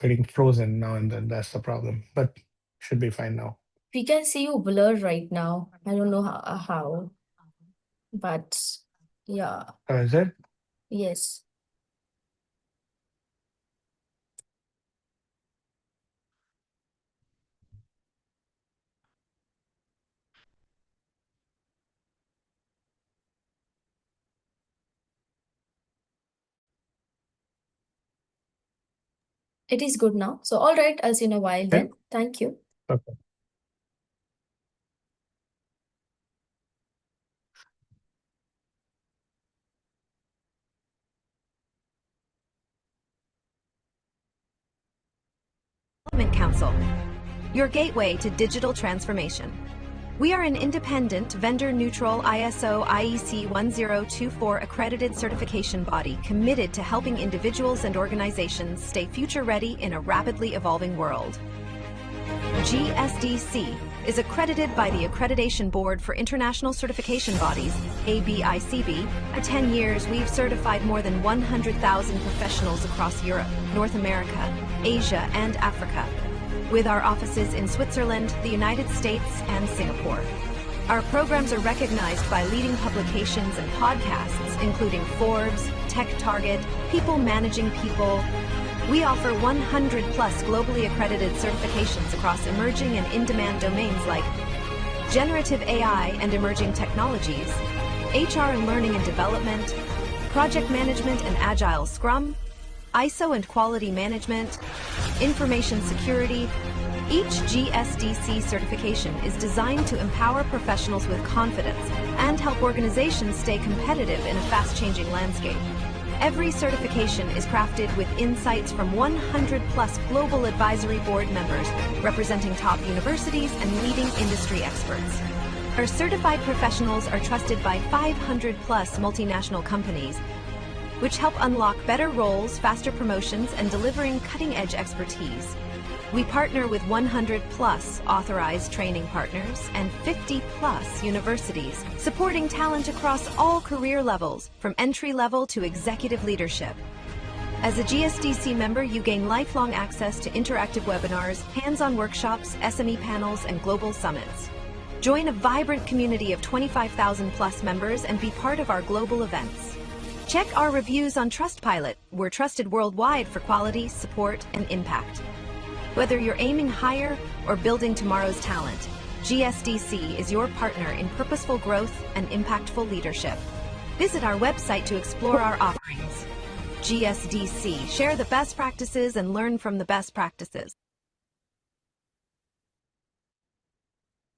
getting frozen now and then. That's the problem, but should be fine now. We can see you blurred right now. I don't know how, but yeah, Is it? yes. It is good now. So, all right, I'll see you in a while Yeah. then. Thank you. Okay. Development Council, your gateway to digital transformation. We are an independent, vendor-neutral ISO IEC 1024 accredited certification body committed to helping individuals and organizations stay future-ready in a rapidly evolving world. GSDC is accredited by the Accreditation Board for International Certification Bodies, ABICB. For 10 years, we've certified more than 100,000 professionals across Europe, North America, Asia, and Africa, with our offices in Switzerland, the United States, and Singapore. Our programs are recognized by leading publications and podcasts, including Forbes, Tech Target, People Managing People. We offer 100 plus globally accredited certifications across emerging and in-demand domains like generative AI and emerging technologies, HR and learning and development, project management and agile Scrum, ISO and quality management, information security. Each GSDC certification is designed to empower professionals with confidence and help organizations stay competitive in a fast-changing landscape. Every certification is crafted with insights from 100 plus global advisory board members representing top universities and leading industry experts. Our certified professionals are trusted by 500 plus multinational companies, which help unlock better roles, faster promotions, and delivering cutting-edge expertise. We partner with 100 plus authorized training partners and 50 plus universities, supporting talent across all career levels, from entry level to executive leadership. As a GSDC member, you gain lifelong access to interactive webinars, hands-on workshops, SME panels, and global summits. Join a vibrant community of 25,000 plus members and be part of our global events. Check our reviews on Trustpilot. We're trusted worldwide for quality, support, and impact. Whether you're aiming higher or building tomorrow's talent, GSDC is your partner in purposeful growth and impactful leadership. Visit our website to explore our offerings. GSDC, share the best practices and learn from the best practices.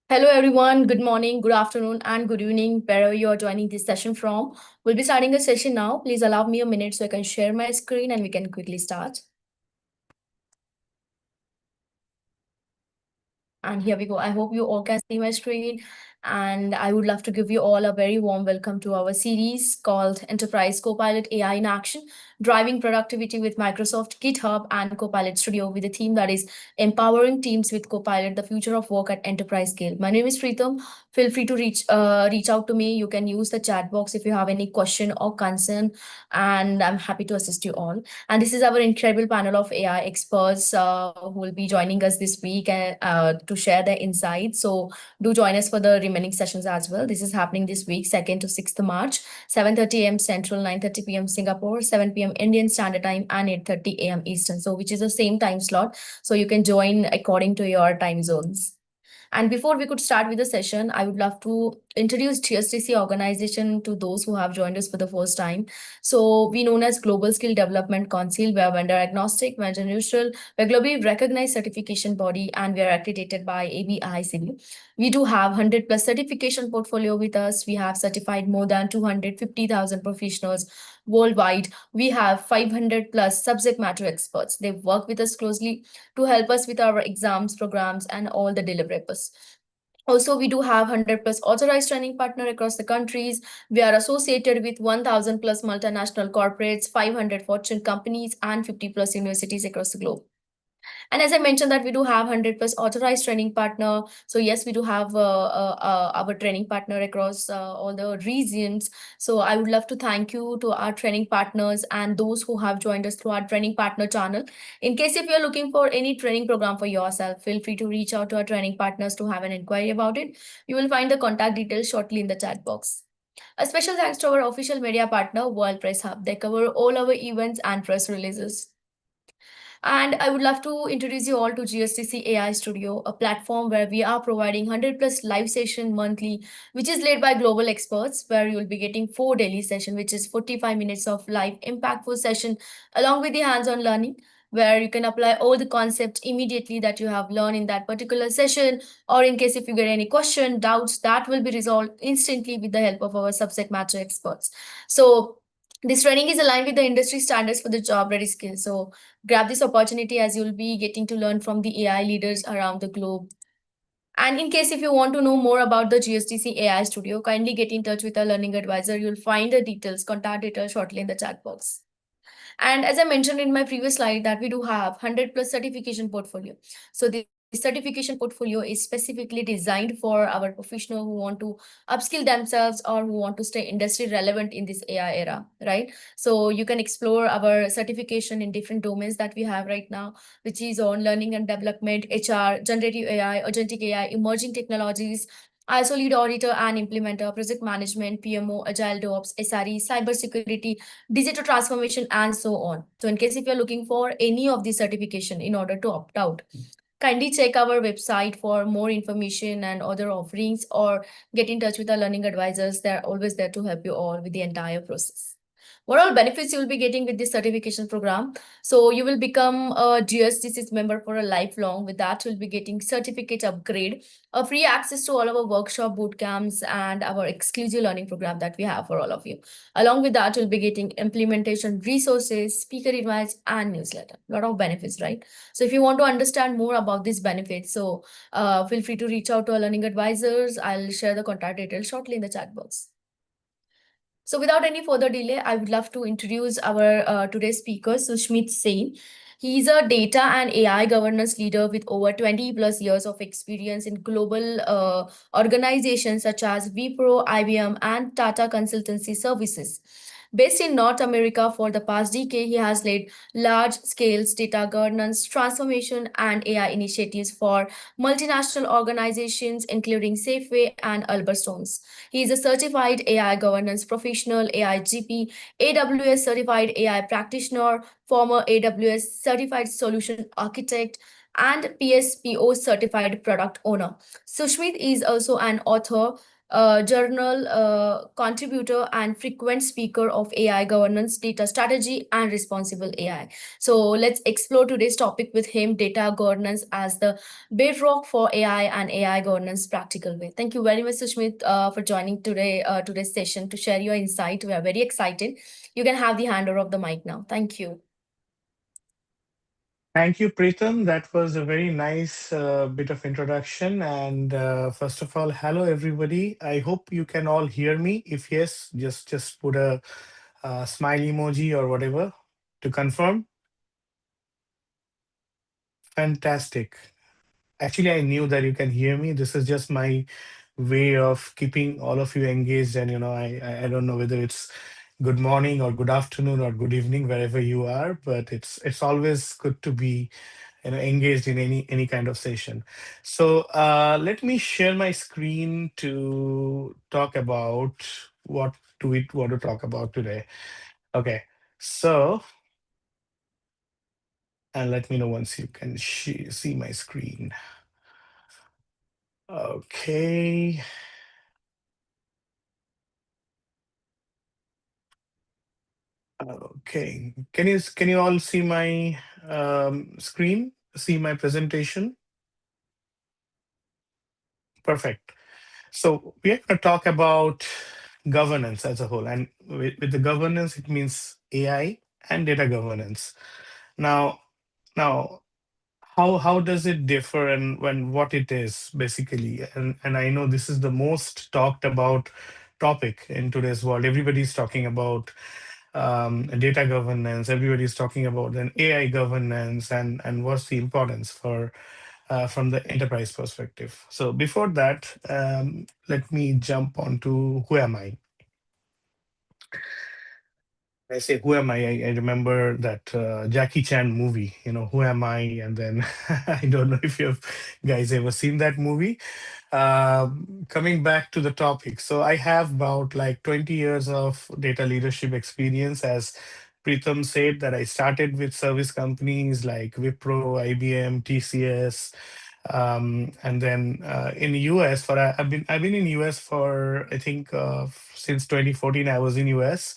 Hello, everyone. Good morning, good afternoon, and good evening, wherever you are joining this session from. We'll be starting the session now. Please allow me a minute so I can share my screen and we can quickly start. And here we go. I hope you all can see my screen. And I would love to give you all a very warm welcome to our series called Enterprise Copilot AI in Action, Driving Productivity with Microsoft GitHub and Copilot Studio, with a theme that is empowering teams with Copilot, the future of work at enterprise scale. My name is Preetham. Feel free to reach out to me. You can use the chat box if you have any question or concern, and I'm happy to assist you all. And this is our incredible panel of AI experts who will be joining us this week to share their insights. So do join us for the remaining sessions as well. This is happening this week, 2nd to 6th March, 7:30 a.m. Central, 9:30 p.m. Singapore, 7 p.m. Indian Standard Time, and 8:30 a.m. Eastern. So which is the same time slot. So you can join according to your time zones. And before we could start with the session, I would love to introduce GSDC organization to those who have joined us for the first time. So we known as Global Skill Development Council. We are vendor agnostic, vendor neutral. We're globally recognized certification body, and we are accredited by ABICB. We do have 100 plus certification portfolio with us. We have certified more than 250,000 professionals worldwide. We have 500 plus subject matter experts. They work with us closely to help us with our exams, programs, and all the deliverables. Also, we do have 100 plus authorized training partner across the countries. We are associated with 1,000 plus multinational corporates, 500 Fortune companies, and 50 plus universities across the globe. And as I mentioned that we do have 100 plus authorized training partner. So yes, we do have our training partner across all the regions. So I would love to thank you to our training partners and those who have joined us through our training partner channel. In case if you're looking for any training program for yourself, feel free to reach out to our training partners to have an inquiry about it. You will find the contact details shortly in the chat box. A special thanks to our official media partner, World Press Hub. They cover all our events and press releases. And I would love to introduce you all to GSTC AI Studio, a platform where we are providing 100 plus live session monthly, which is led by global experts, where you'll be getting 4 daily session, which is 45 minutes of live impactful session, along with the hands-on learning, where you can apply all the concepts immediately that you have learned in that particular session, or in case if you get any question, doubts, that will be resolved instantly with the help of our subject matter experts. So this training is aligned with the industry standards for the job ready skills. So grab this opportunity as you'll be getting to learn from the AI leaders around the globe. And in case if you want to know more about the GSTC AI Studio, kindly get in touch with our learning advisor. You'll find the details, contact details shortly in the chat box. And as I mentioned in my previous slide that we do have 100 plus certification portfolio. So the certification portfolio is specifically designed for our professional who want to upskill themselves or who want to stay industry relevant in this AI era, right? So you can explore our certification in different domains that we have right now, which is on learning and development, HR, generative AI, agentic AI, emerging technologies, ISO lead auditor and implementer, project management, PMO, agile DevOps, SRE, cybersecurity, digital transformation, and so on. So in case if you're looking for any of these certification in order to opt out, kindly check our website for more information and other offerings, or get in touch with our learning advisors. They're always there to help you all with the entire process. What all benefits you will be getting with this certification program? So you will become a GSTC member for a lifelong. With that, you'll be getting certificate upgrade, a free access to all our workshop boot camps, and our exclusive learning program that we have for all of you. Along with that, you'll be getting implementation resources, speaker invites, and newsletter. A lot of benefits, right? So if you want to understand more about these benefits, so feel free to reach out to our learning advisors. I'll share the contact details shortly in the chat box. So without any further delay, I would love to introduce our today's speaker, Sushmit Sen. He's a data and AI governance leader with over 20 plus years of experience in global organizations such as Wipro, IBM, and Tata Consultancy Services. Based in North America for the past decade, he has led large-scale data governance, transformation, and AI initiatives for multinational organizations, including Safeway and Albertsons. He is a certified AI governance professional, AI GP, AWS certified AI practitioner, former AWS certified solution architect, and PSPO certified product owner. Sushmit is also an author, journal contributor, and frequent speaker of AI governance, data strategy, and responsible AI. So let's explore today's topic with him, data governance as the bedrock for AI and AI governance practical way. Thank you very much, Sushmit, for joining today's session to share your insight. We are very excited. You can have the handover of the mic now. Thank you. Thank you, Preetham. That was a very nice bit of introduction. And first of all, hello everybody. I hope you can all hear me. If yes, just put a smile emoji or whatever to confirm. Fantastic. Actually, I knew that you can hear me. This is just my way of keeping all of you engaged. And I don't know whether it's good morning or good afternoon or good evening wherever you are, but it's always good to be engaged in any kind of session. So let me share my screen to talk about what do we want to talk about today. Okay, so and let me know once you can see my screen. Okay. Okay. Can you all see my screen? See my presentation? Perfect. So we are going to talk about governance as a whole, and with the governance, it means AI and data governance. Now, how does it differ, and what it is basically? And I know this is the most talked about topic in today's world. Everybody's talking about data governance. Everybody's talking about then AI governance and what's the importance for from the enterprise perspective. So before that, let me jump on to who am I? I say who am I? I remember that Jackie Chan movie, who am I? And then I don't know if you guys ever seen that movie. Coming back to the topic, so I have about like 20 years of data leadership experience. As Pritham said, that I started with service companies like Wipro, IBM, TCS, and then in US for I've been in US for I think since 2014 I was in US,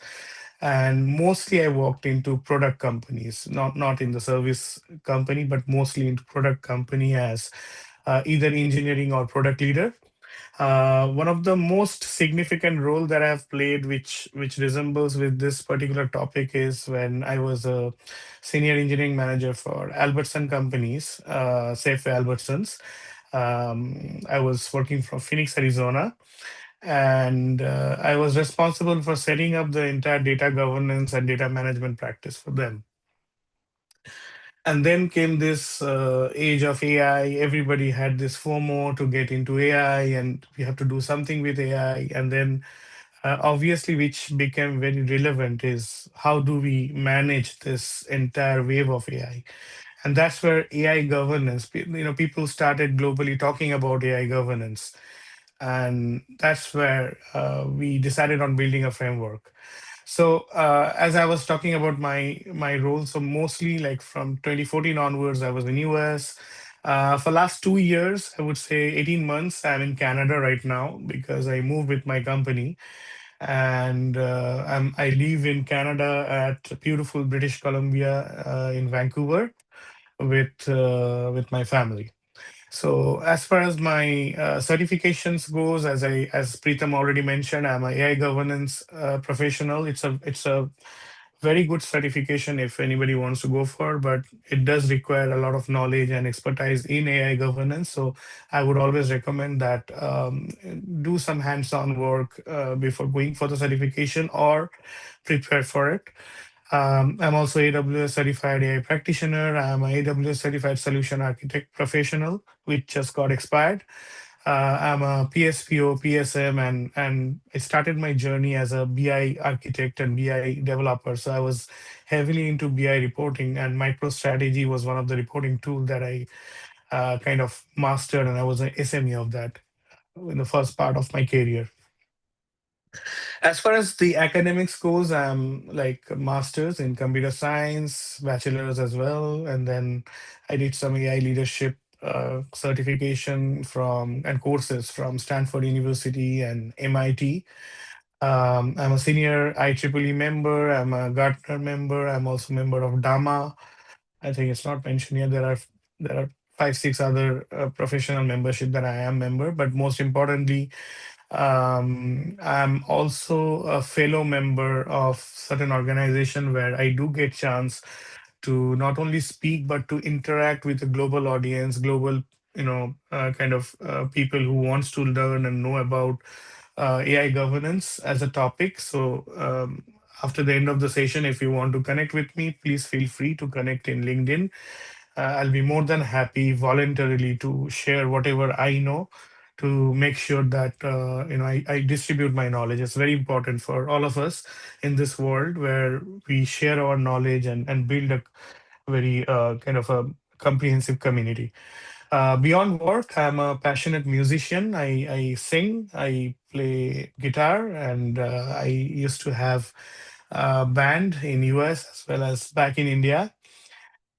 and mostly I worked into product companies, not in the service company, but mostly into product company as either engineering or product leader. One of the most significant role that I have played, which resembles with this particular topic, is when I was a senior engineering manager for Albertson companies, Safe Albertsons. I was working from Phoenix, Arizona, and I was responsible for setting up the entire data governance and data management practice for them. And then came this age of AI. Everybody had this FOMO to get into AI, and we have to do something with AI. And then, obviously, which became very relevant is how do we manage this entire wave of AI? And that's where AI governance. People started globally talking about AI governance, and that's where we decided on building a framework. So as I was talking about my role, so mostly like from 2014 onwards, I was in US. For last 2 years, I would say 18 months, I'm in Canada right now because I moved with my company, and I live in Canada at beautiful British Columbia in Vancouver with my family. So as far as my certifications goes, as Preetham already mentioned, I'm a AI governance professional. It's a very good certification if anybody wants to go for, but it does require a lot of knowledge and expertise in AI governance. So I would always recommend that do some hands-on work before going for the certification or prepare for it. I'm also AWS certified AI practitioner. I'm a AWS certified solution architect professional, which just got expired. I'm a PSPO, PSM, and I started my journey as a BI architect and BI developer. So I was heavily into BI reporting, and MicroStrategy was one of the reporting tool that I kind of mastered, and I was an SME of that in the first part of my career. As far as the academics goes, I'm like a master's in computer science, bachelor's as well, and then I did some AI leadership certification from and courses from Stanford University and MIT. I'm a senior IEEE member. I'm a Gartner member. I'm also a member of DAMA. I think it's not mentioned here. There are five, six other professional membership that I am member, but most importantly, I'm also a fellow member of certain organization where I do get chance to not only speak but to interact with a global audience, global kind of people who wants to learn and know about AI governance as a topic. So after the end of the session, if you want to connect with me, please feel free to connect in LinkedIn. I'll be more than happy voluntarily to share whatever I know to make sure that I distribute my knowledge. It's very important for all of us in this world where we share our knowledge and build a very kind of a comprehensive community. Beyond work, I'm a passionate musician. I sing, I play guitar, and I used to have a band in US as well as back in India.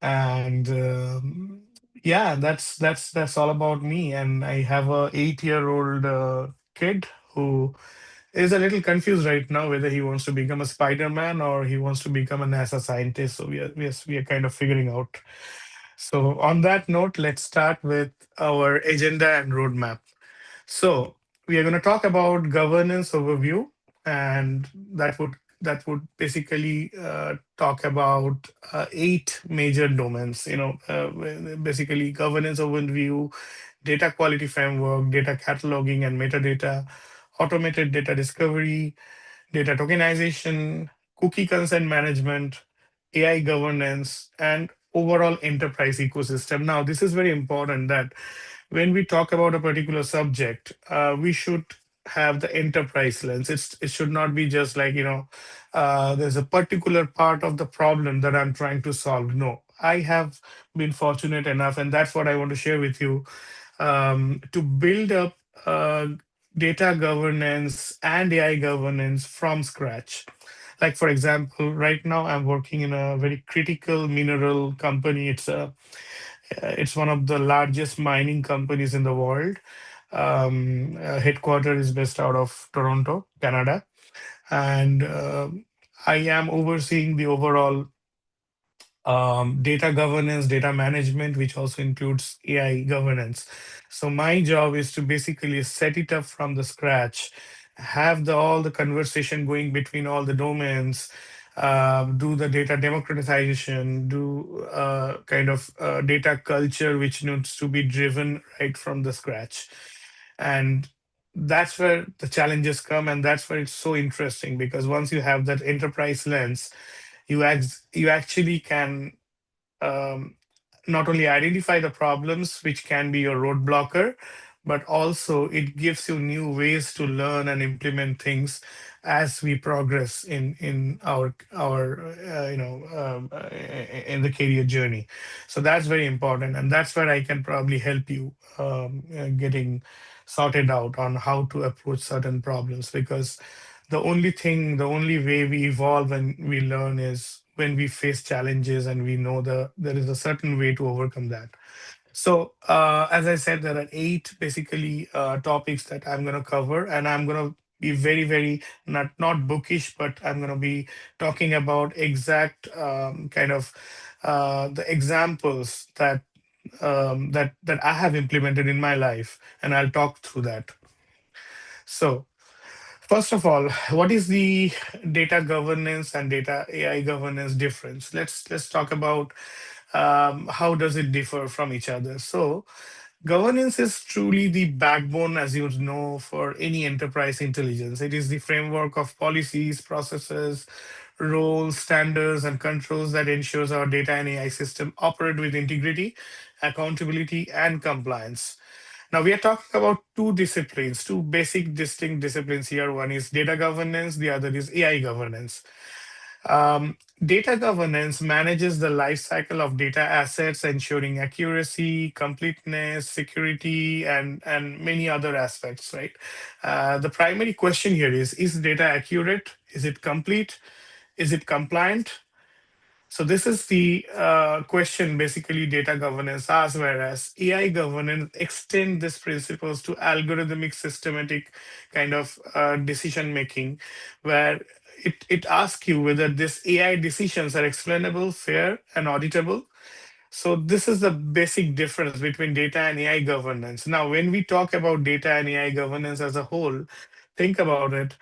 And yeah, that's all about me. And I have a 8-year-old kid who is a little confused right now whether he wants to become a Spider-Man or he wants to become a NASA scientist. So we are kind of figuring out. So on that note, let's start with our agenda and roadmap. So we are going to talk about governance overview, and that would basically talk about 8 major domains. Basically governance overview, data quality framework, data cataloging and metadata, automated data discovery, data tokenization, cookie consent management, AI governance, and overall enterprise ecosystem. Now, this is very important that when we talk about a particular subject, we should have the enterprise lens. It should not be just like, there's a particular part of the problem that I'm trying to solve. No, I have been fortunate enough, and that's what I want to share with you, to build up uh, data governance and AI governance from scratch. Like for example, right now I'm working in a very critical mineral company. It's one of the largest mining companies in the world. Headquarter is based out of Toronto, Canada, and I am overseeing the overall data governance, data management, which also includes AI governance. So my job is to basically set it up from the scratch, have all the conversation going between all the domains, do the data democratization, do kind of data culture, which needs to be driven right from the scratch. And that's where the challenges come, and that's where it's so interesting, because once you have that enterprise lens, you actually can um, not only identify the problems which can be your roadblocker, but also it gives you new ways to learn and implement things as we progress in our in the career journey. So that's very important, and that's where I can probably help you getting sorted out on how to approach certain problems, because the only way we evolve and we learn is when we face challenges and we know there is a certain way to overcome that. So, as I said, there are eight basically topics that I'm going to cover, and I'm going to be very, very not bookish, but I'm going to be talking about exact kind of the examples that I have implemented in my life, and I'll talk through that. So, first of all, what is the data governance and data AI governance difference? Let's talk about how does it differ from each other. So, governance is truly the backbone, as you know, for any enterprise intelligence. It is the framework of policies, processes, roles, standards, and controls that ensures our data and AI system operate with integrity, accountability, and compliance. Now we are talking about two disciplines, two basic distinct disciplines here. One is data governance, the other is AI governance. Data governance manages the life cycle of data assets, ensuring accuracy, completeness, security, and many other aspects, right? The primary question here is data accurate? Is it complete? Is it compliant? So this is the question basically data governance asks, whereas AI governance extend these principles to algorithmic systematic kind of decision making, where it asks you whether this AI decisions are explainable, fair, and auditable. So this is the basic difference between data and AI governance. Now, when we talk about data and AI governance as a whole, think about it.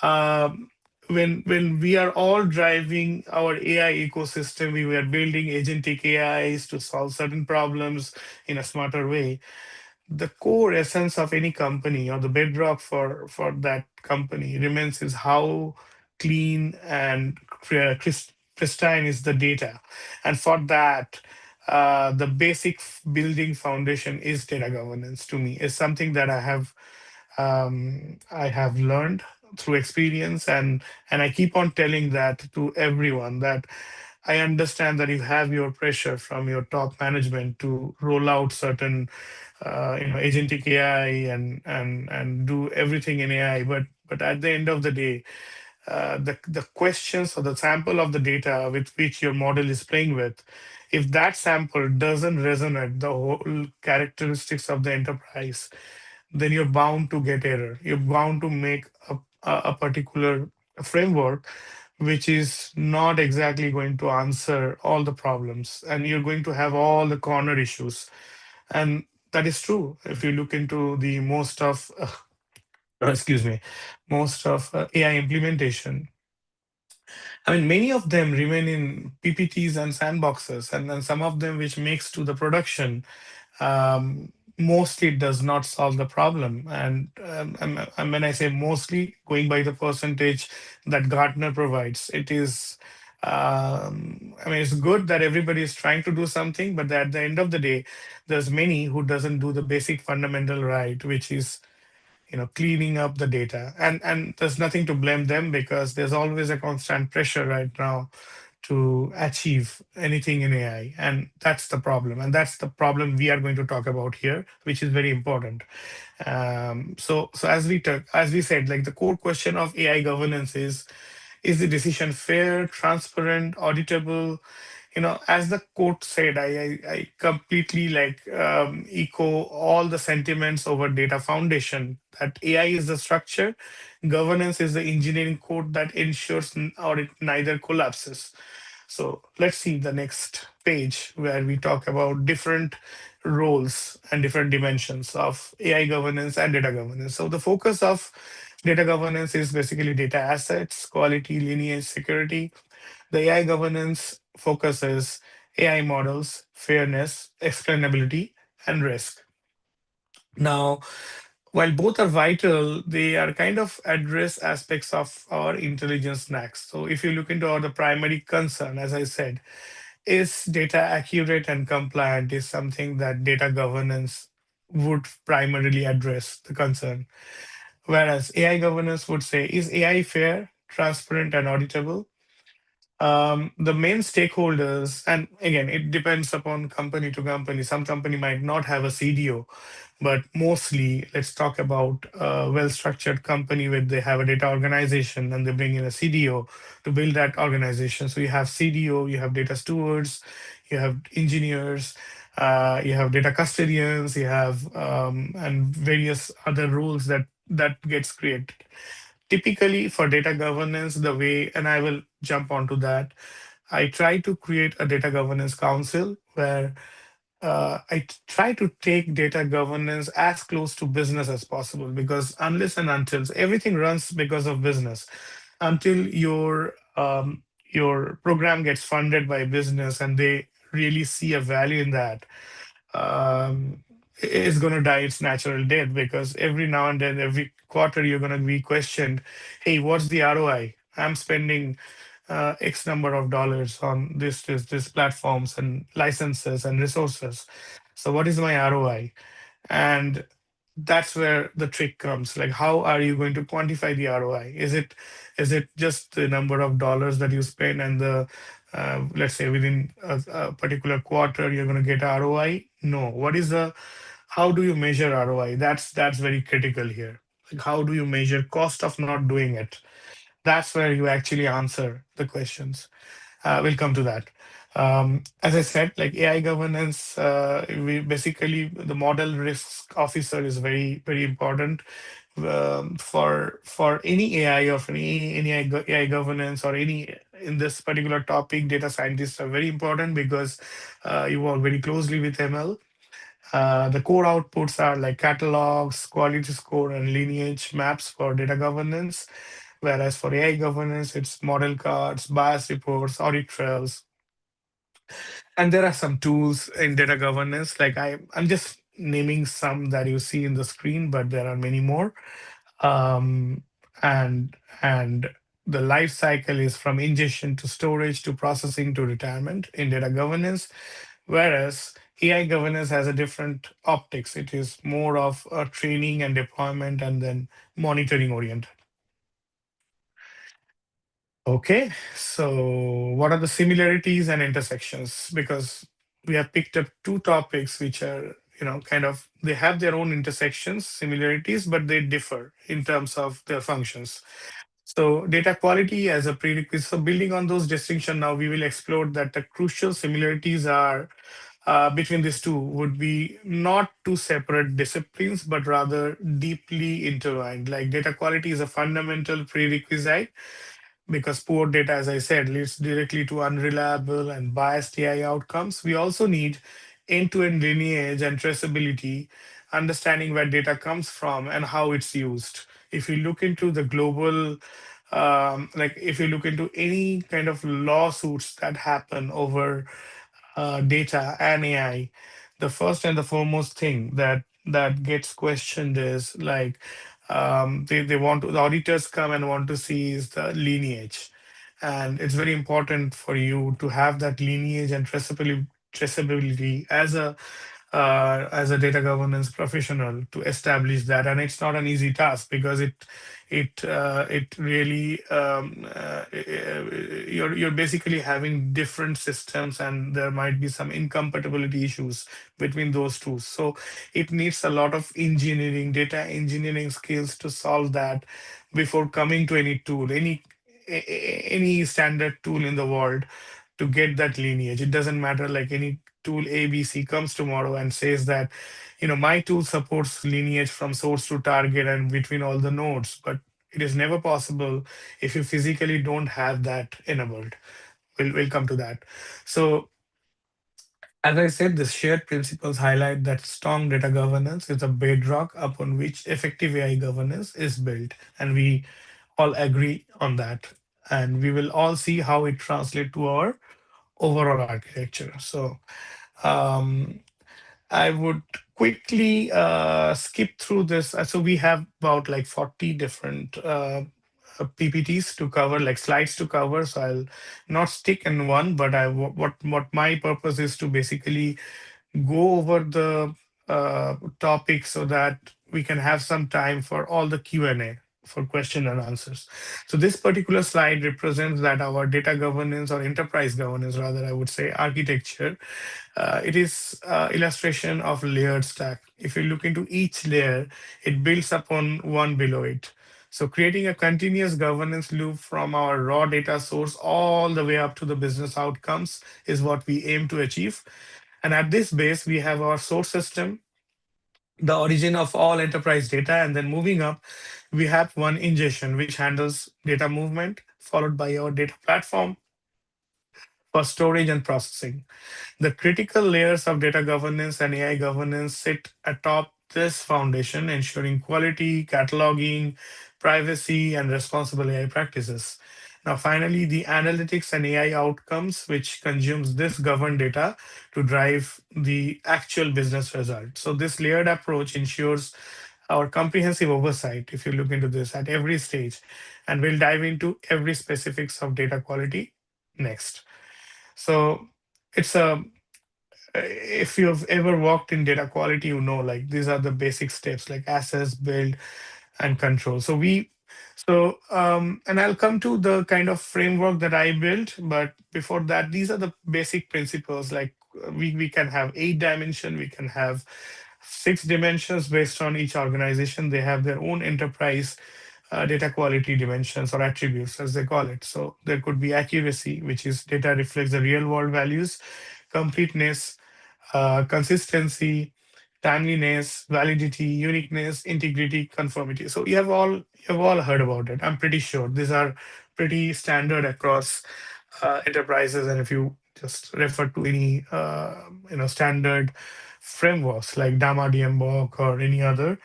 Um, when we are all driving our AI ecosystem, we were building agentic AIs to solve certain problems in a smarter way. The core essence of any company, or the bedrock for that company, remains is how clean and pristine is the data. And for that, the basic building foundation is data governance. To me, is something that I have learned through experience, and I keep on telling that to everyone, that I understand that you have your pressure from your top management to roll out certain agentic AI and do everything in AI, but at the end of the day, the questions or the sample of the data with which your model is playing with, if that sample doesn't resonate the whole characteristics of the enterprise, then you're bound to get error. You're bound to make a particular framework which is not exactly going to answer all the problems, and you're going to have all the corner issues. And that is true if you look into the most of excuse me, most of AI implementation. I mean, many of them remain in PPTs and sandboxes, and then some of them which makes to the production. mostly it does not solve the problem. And when I say mostly, going by the percentage that Gartner provides, it is. I mean, it's good that everybody is trying to do something, but at the end of the day, there's many who doesn't do the basic fundamental right, which is cleaning up the data. And there's nothing to blame them, because there's always a constant pressure right now to achieve anything in AI. And that's the problem. And that's the problem we are going to talk about here, which is very important. So as we said, like, the core question of AI governance is the decision fair, transparent, auditable? As the quote said, I completely echo all the sentiments over data foundation, that AI is the structure, governance is the engineering code that ensures or it neither collapses. So let's see the next page, where we talk about different roles and different dimensions of AI governance and data governance. So the focus of data governance is basically data assets, quality, lineage, security. The AI governance focuses AI models, fairness, explainability, and risk. Now, while both are vital, they are kind of address aspects of our intelligence next. So if you look into the primary concern, as I said, is data accurate and compliant, is something that data governance would primarily address the concern. Whereas AI governance would say, is AI fair, transparent, and auditable? The main stakeholders, and again, it depends upon company to company. Some company might not have a CDO, but mostly, let's talk about a well-structured company where they have a data organization and they bring in a CDO to build that organization. So you have CDO, you have data stewards, you have engineers, you have data custodians, you have and various other roles that gets created. Typically, for data governance, the way, and I will jump onto that, I try to create a data governance council where try to take data governance as close to business as possible, because unless and until everything runs because of business, until your program gets funded by business and they really see a value in that, it's going to die its natural death, because every now and then, every quarter, you're going to be questioned, hey, what's the ROI? I'm spending X number of dollars on this platforms and licenses and resources. So what is my ROI? And that's where the trick comes. Like, how are you going to quantify the ROI? Is it just the number of dollars that you spend, and the let's say within a particular quarter you're going to get ROI? No. How do you measure ROI? That's very critical here. Like, how do you measure cost of not doing it? That's where you actually answer the questions. We'll come to that. As I said, like, AI governance, we basically, the model risk officer is very, very important for any AI, or for any AI governance, or any in this particular topic. Data scientists are very important, because you work very closely with ML. The core outputs are like catalogs, quality score, and lineage maps for data governance. Whereas for AI governance, it's model cards, bias reports, audit trails. And there are some tools in data governance. Like, I'm just naming some that you see in the screen, but there are many more. Um, and and the life cycle is from ingestion to storage to processing to retirement in data governance. Whereas AI governance has a different optics. It is more of a training and deployment, and then monitoring oriented. Okay, so what are the similarities and intersections? Because we have picked up two topics which are, kind of, they have their own intersections, similarities, but they differ in terms of their functions. So data quality as a prerequisite. So building on those distinctions, now we will explore that the crucial similarities are between these two would be not two separate disciplines, but rather deeply intertwined. Like, data quality is a fundamental prerequisite, because poor data, as I said, leads directly to unreliable and biased AI outcomes. We also need end-to-end lineage and traceability, understanding where data comes from and how it's used. If you look into the global, like, if you look into any kind of lawsuits that happen over data and AI, the first and the foremost thing that that gets questioned is like they want to, the auditors come and want to see is the lineage, and it's very important for you to have that lineage and traceability as a data governance professional to establish that. And it's not an easy task because it really you're basically having different systems, and there might be some incompatibility issues between those two. So it needs a lot of engineering, data engineering skills to solve that before coming to any tool, any standard tool in the world to get that lineage. It doesn't matter, like any tool ABC comes tomorrow and says that, my tool supports lineage from source to target and between all the nodes, but it is never possible if you physically don't have that enabled. We'll come to that. So as I said, the shared principles highlight that strong data governance is a bedrock upon which effective AI governance is built. And we all agree on that. And we will all see how it translates to our overall architecture. So um, I would quickly skip through this. So we have about like 40 different PPTs to cover, like slides to cover. So I'll not stick in one, but what my purpose is to basically go over the topic so that we can have some time for all the Q&A, for question and answers. So this particular slide represents that our data governance, or enterprise governance rather, I would say, architecture. It is illustration of layered stack. If you look into each layer, it builds upon one below it. So creating a continuous governance loop from our raw data source all the way up to the business outcomes is what we aim to achieve. And at this base, we have our source system, the origin of all enterprise data. And then moving up, we have one ingestion, which handles data movement, followed by our data platform for storage and processing. The critical layers of data governance and AI governance sit atop this foundation, ensuring quality, cataloging, privacy, and responsible AI practices. Now, finally, the analytics and AI outcomes, which consumes this governed data to drive the actual business result. So this layered approach ensures our comprehensive oversight, if you look into this at every stage, and we'll dive into every specifics of data quality next. So it's a if you've ever worked in data quality, like these are the basic steps, like assess, build, and control. And I'll come to the kind of framework that I built, but before that, these are the basic principles. Like we can have 8 dimension, we can have 6 dimensions based on each organization. They have their own enterprise data quality dimensions or attributes, as they call it. So there could be accuracy, which is data reflects the real world values, completeness, consistency, timeliness, validity, uniqueness, integrity, conformity. So you have all heard about it. I'm pretty sure these are pretty standard across enterprises. And if you just refer to any standard frameworks like Dama DMBOK or any other,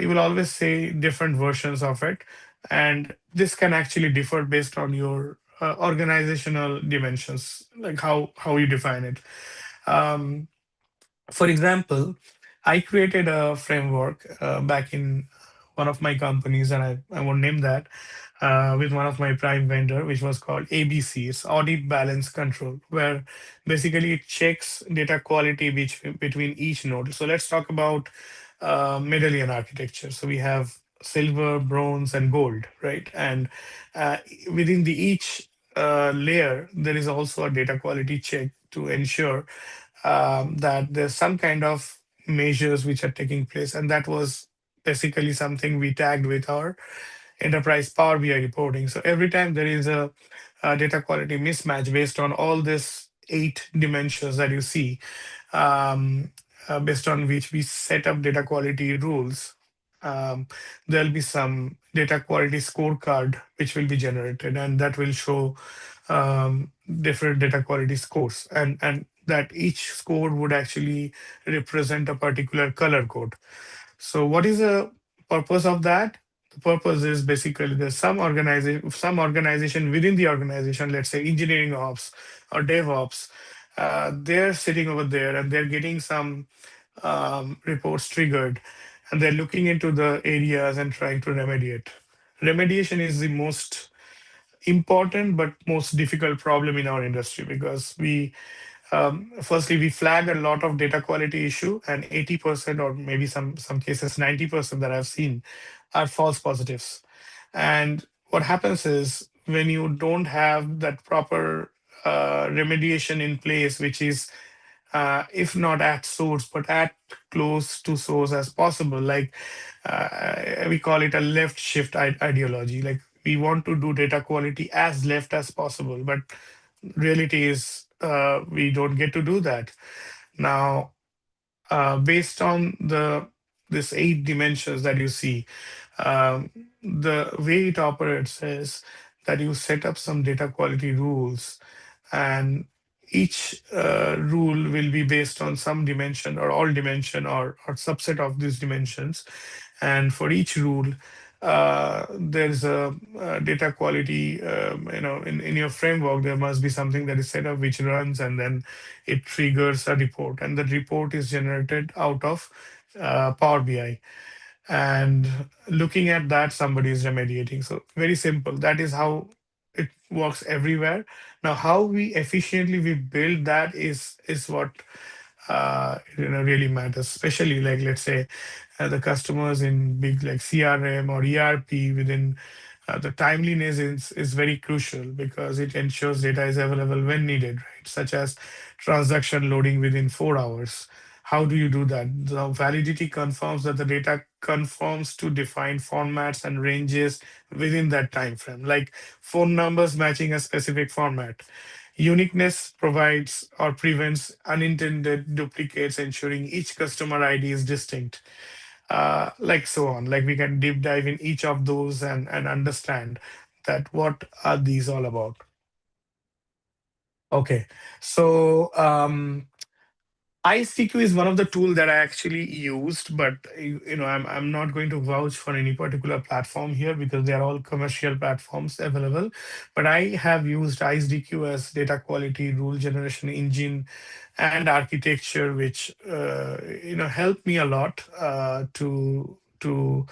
you will always say different versions of it, and this can actually differ based on your organizational dimensions, like how you define it. Um, for example, I created a framework back in one of my companies, and I won't name that, with one of my prime vendor, which was called ABC. It's Audit Balance Control, where basically it checks data quality between each node. So let's talk about medallion architecture. So we have silver, bronze, and gold, right? And uh, within the each layer, there is also a data quality check to ensure that there's some kind of measures which are taking place. And that was basically something we tagged with our enterprise Power BI reporting. So every time there is a data quality mismatch based on all these 8 dimensions that you see, based on which we set up data quality rules, um, there'll be some data quality scorecard which will be generated, and that will show different data quality scores, and that each score would actually represent a particular color code. So what is the purpose of that? The purpose is basically there's some organization within the organization, let's say engineering ops or DevOps, they're sitting over there and they're getting some reports triggered, and they're looking into the areas and trying to remediate. Remediation is the most important but most difficult problem in our industry because firstly we flag a lot of data quality issue, and 80% or maybe some cases 90% that I've seen are false positives. And what happens is when you don't have that proper remediation in place, which is if not at source, but at close to source as possible. Like we call it a left shift ideology. Like we want to do data quality as left as possible, but reality is we don't get to do that. Now, based on the this 8 dimensions that you see, the way it operates is that you set up some data quality rules, and each rule will be based on some dimension or all dimension or subset of these dimensions. And for each rule, there's a data quality, in your framework, there must be something that is set up which runs, and then it triggers a report. And the report is generated out of Power BI. And looking at that, somebody is remediating. So very simple. That is how it works everywhere. Now, how we efficiently we build that is what really matters. Especially like let's say the customers in big like CRM or ERP within the timeliness is very crucial because it ensures data is available when needed, right? Such as transaction loading within 4 hours. How do you do that? The validity confirms that the data conforms to defined formats and ranges within that time frame, like phone numbers matching a specific format. Uniqueness provides or prevents unintended duplicates, ensuring each customer ID is distinct, like so on. Like we can deep dive in each of those and understand that what are these all about. Okay, so IceDQ is one of the tool that I actually used, but I'm not going to vouch for any particular platform here because they are all commercial platforms available. But I have used IceDQ as data quality rule generation engine and architecture, which helped me a lot to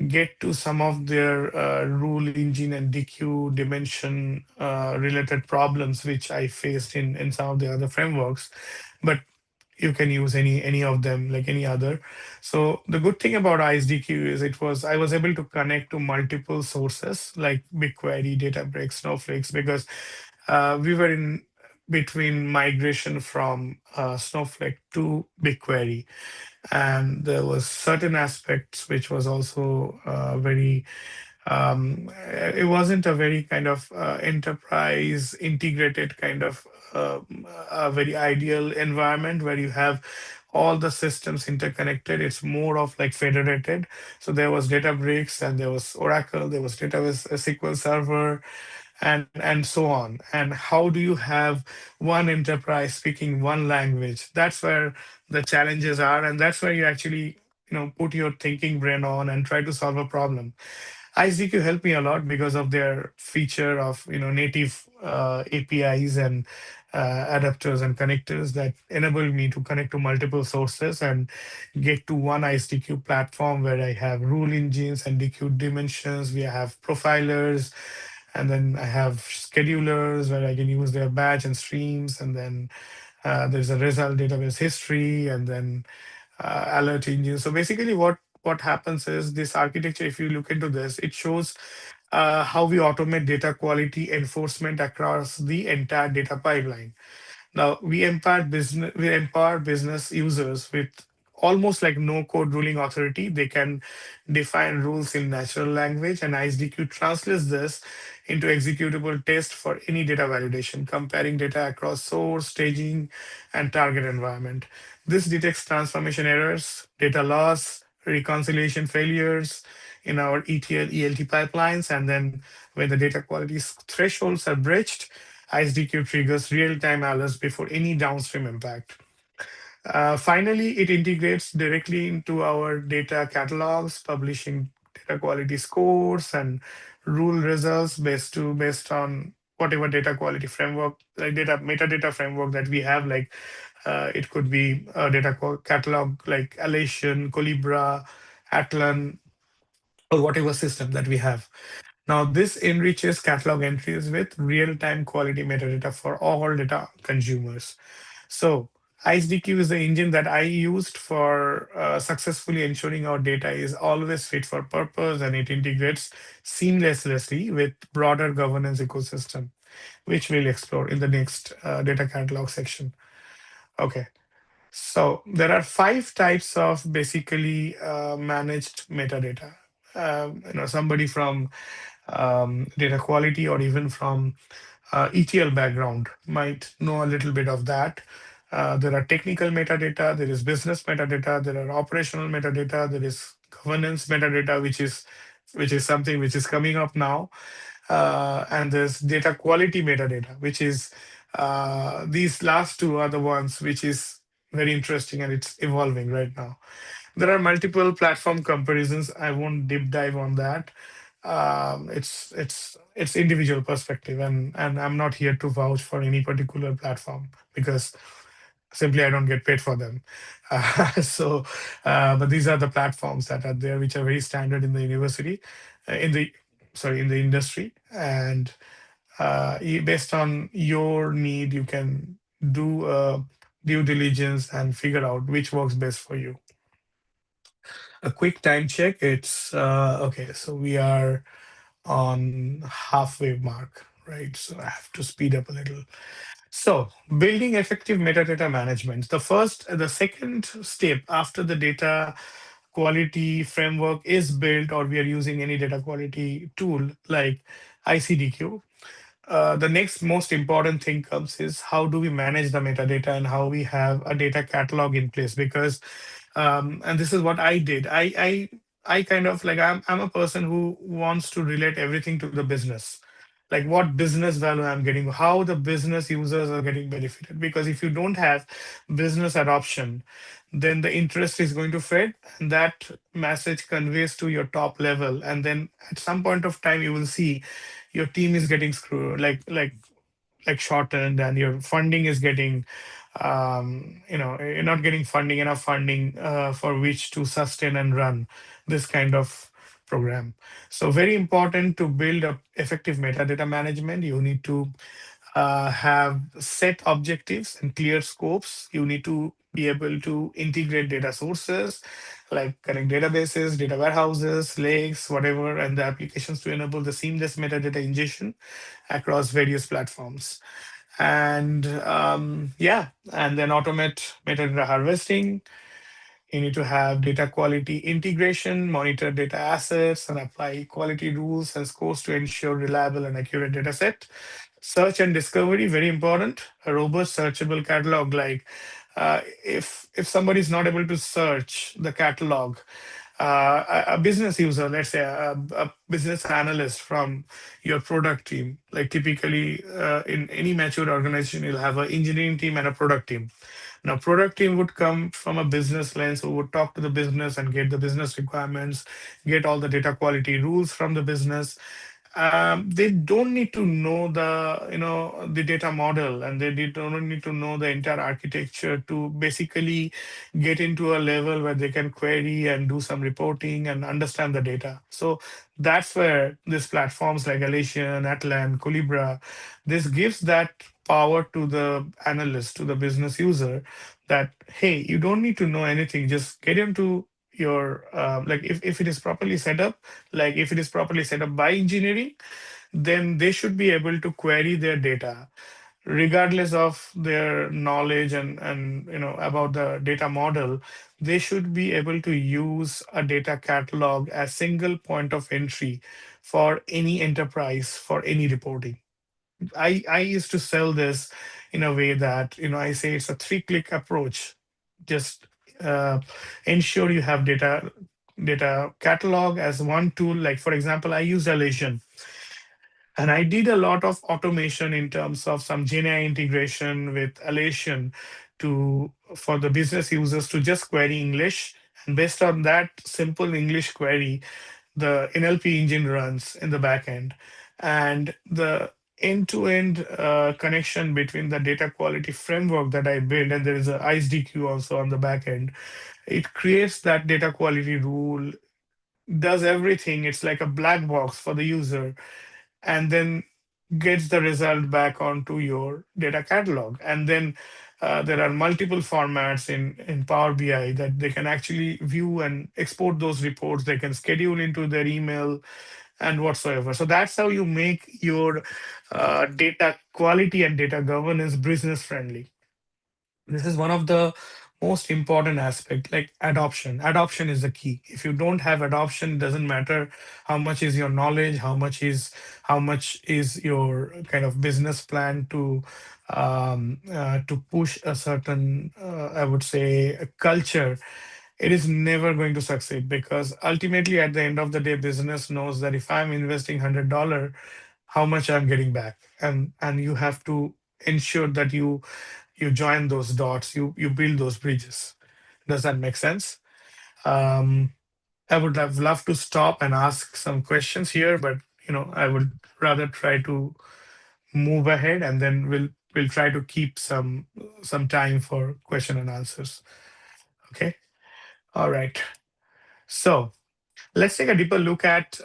get to some of their rule engine and DQ dimension related problems which I faced in some of the other frameworks. But you can use any of them like any other. So the good thing about IceDQ is I was able to connect to multiple sources like BigQuery, Databricks, Snowflakes, because we were in between migration from Snowflake to BigQuery, and there was certain aspects which was also very it wasn't a very kind of enterprise integrated kind of a very ideal environment where you have all the systems interconnected. It's more of like federated. So there was Databricks and there was Oracle, there was database SQL Server, and so on. And how do you have one enterprise speaking one language? That's where the challenges are, and that's where you actually put your thinking brain on and try to solve a problem. ICQ helped me a lot because of their feature of native APIs and adapters and connectors that enabled me to connect to multiple sources and get to one ICQ platform where I have rule engines and DQ dimensions. We have profilers, and then I have schedulers where I can use their batch and streams, and then there's a result database history, and then alert engine. So basically, what happens is this architecture. If you look into this, it shows how we automate data quality enforcement across the entire data pipeline. Now we empower business users with almost like no code ruling authority. They can define rules in natural language, and ISDQ translates this into executable test for any data validation, comparing data across source, staging, and target environment. This detects transformation errors, data loss, reconciliation failures in our ETL ELT pipelines, and then when the data quality thresholds are breached, ISDQ triggers real-time alerts before any downstream impact. Finally, it integrates directly into our data catalogs, publishing data quality scores and rule results based on whatever data quality framework, like data metadata framework that we have, like It could be a data catalog like Alation, Colibra, Atlan, or whatever system that we have. Now, this enriches catalog entries with real-time quality metadata for all data consumers. So, IceDQ is the engine that I used for successfully ensuring our data is always fit for purpose, and it integrates seamlessly with broader governance ecosystem, which we'll explore in the next data catalog section. Okay. So there are five types of basically managed metadata. Somebody from data quality or even from ETL background might know a little bit of that. There are technical metadata, there is business metadata, there are operational metadata, there is governance metadata, which is something which is coming up now, and there's data quality metadata, which is these last two are the ones which is very interesting and it's evolving right now. There are multiple platform comparisons. I won't deep dive on that. It's individual perspective, and I'm not here to vouch for any particular platform because simply I don't get paid for them. But these are the platforms that are there, which are very standard in the university, in the sorry in the industry, and based on your need, you can do due diligence and figure out which works best for you. A quick time check. It's okay. So we are on halfway mark, right? So I have to speed up a little. So building effective metadata management. The second step after the data quality framework is built, or we are using any data quality tool like ICDQ. The next most important thing comes is how do we manage the metadata and how we have a data catalog in place, because and this is what I did. I kind of like I'm a person who wants to relate everything to the business, like what business value I'm getting, how the business users are getting benefited. Because if you don't have business adoption, then the interest is going to fade, and that message conveys to your top level, and then at some point of time you will see your team is getting screwed, like shortened, and your funding is getting you're not getting enough funding for which to sustain and run this kind of program. So very important to build a effective metadata management. You need to have set objectives and clear scopes. You need to be able to integrate data sources like connect databases, data warehouses, lakes, whatever, and the applications to enable the seamless metadata ingestion across various platforms. And yeah, and then automate metadata harvesting. You need to have data quality integration, monitor data assets, and apply quality rules and scores to ensure reliable and accurate data set. Search and discovery, very important. A robust searchable catalog, like if somebody is not able to search the catalog, a business user, let's say a business analyst from your product team, like typically in any mature organization, you'll have an engineering team and a product team. Now, product team would come from a business lens, who would talk to the business and get the business requirements, get all the data quality rules from the business. They don't need to know the data model, and don't need to know the entire architecture to basically get into a level where they can query and do some reporting and understand the data. So that's where these platforms like Alation, Atlan, Colibra, this gives that power to the analyst, to the business user, that hey, you don't need to know anything, just get into your like if it is properly set up, like if it is properly set up by engineering, then they should be able to query their data regardless of their knowledge and about the data model. They should be able to use a data catalog as single point of entry for any enterprise, for any reporting. I used to sell this in a way that I say it's a 3-click approach. Just ensure you have data catalog as one tool. Like for example, I use Alation, and I did a lot of automation in terms of some GenAI integration with Alation to for the business users to just query English, and based on that simple English query, the NLP engine runs in the back end, and the end-to-end connection between the data quality framework that I built, and there is a ISDQ also on the back end. It creates that data quality rule, does everything. It's like a black box for the user, and then gets the result back onto your data catalog. And then there are multiple formats in Power BI that they can actually view and export those reports. They can schedule into their email and whatsoever. So that's how you make your data quality and data governance business friendly. This is one of the most important aspect, like adoption is the key. If you don't have adoption, it doesn't matter how much is your knowledge, how much is your kind of business plan to push a certain I would say a culture. It is never going to succeed, because ultimately at the end of the day, business knows that if I'm investing $100, how much I'm getting back. And you have to ensure that you join those dots, you build those bridges. Does that make sense? um, I would have loved to stop and ask some questions here, but I would rather try to move ahead, and then we'll try to keep some time for question and answers. Okay. All right. So let's take a deeper look at,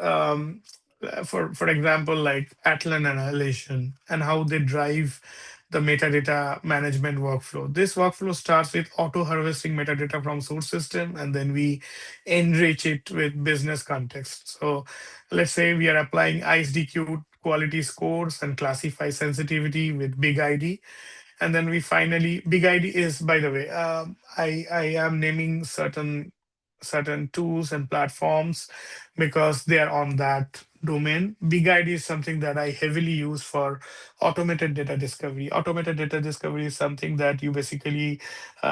for example, like Atlan annihilation and how they drive the metadata management workflow. This workflow starts with auto harvesting metadata from source system, and then we enrich it with business context. So let's say we are applying ISDQ quality scores and classify sensitivity with big ID. And then we finally, big ID is, by the way, I am naming certain tools and platforms because they are on that domain. Big ID is something that I heavily use for automated data discovery. Automated data discovery is something that you basically,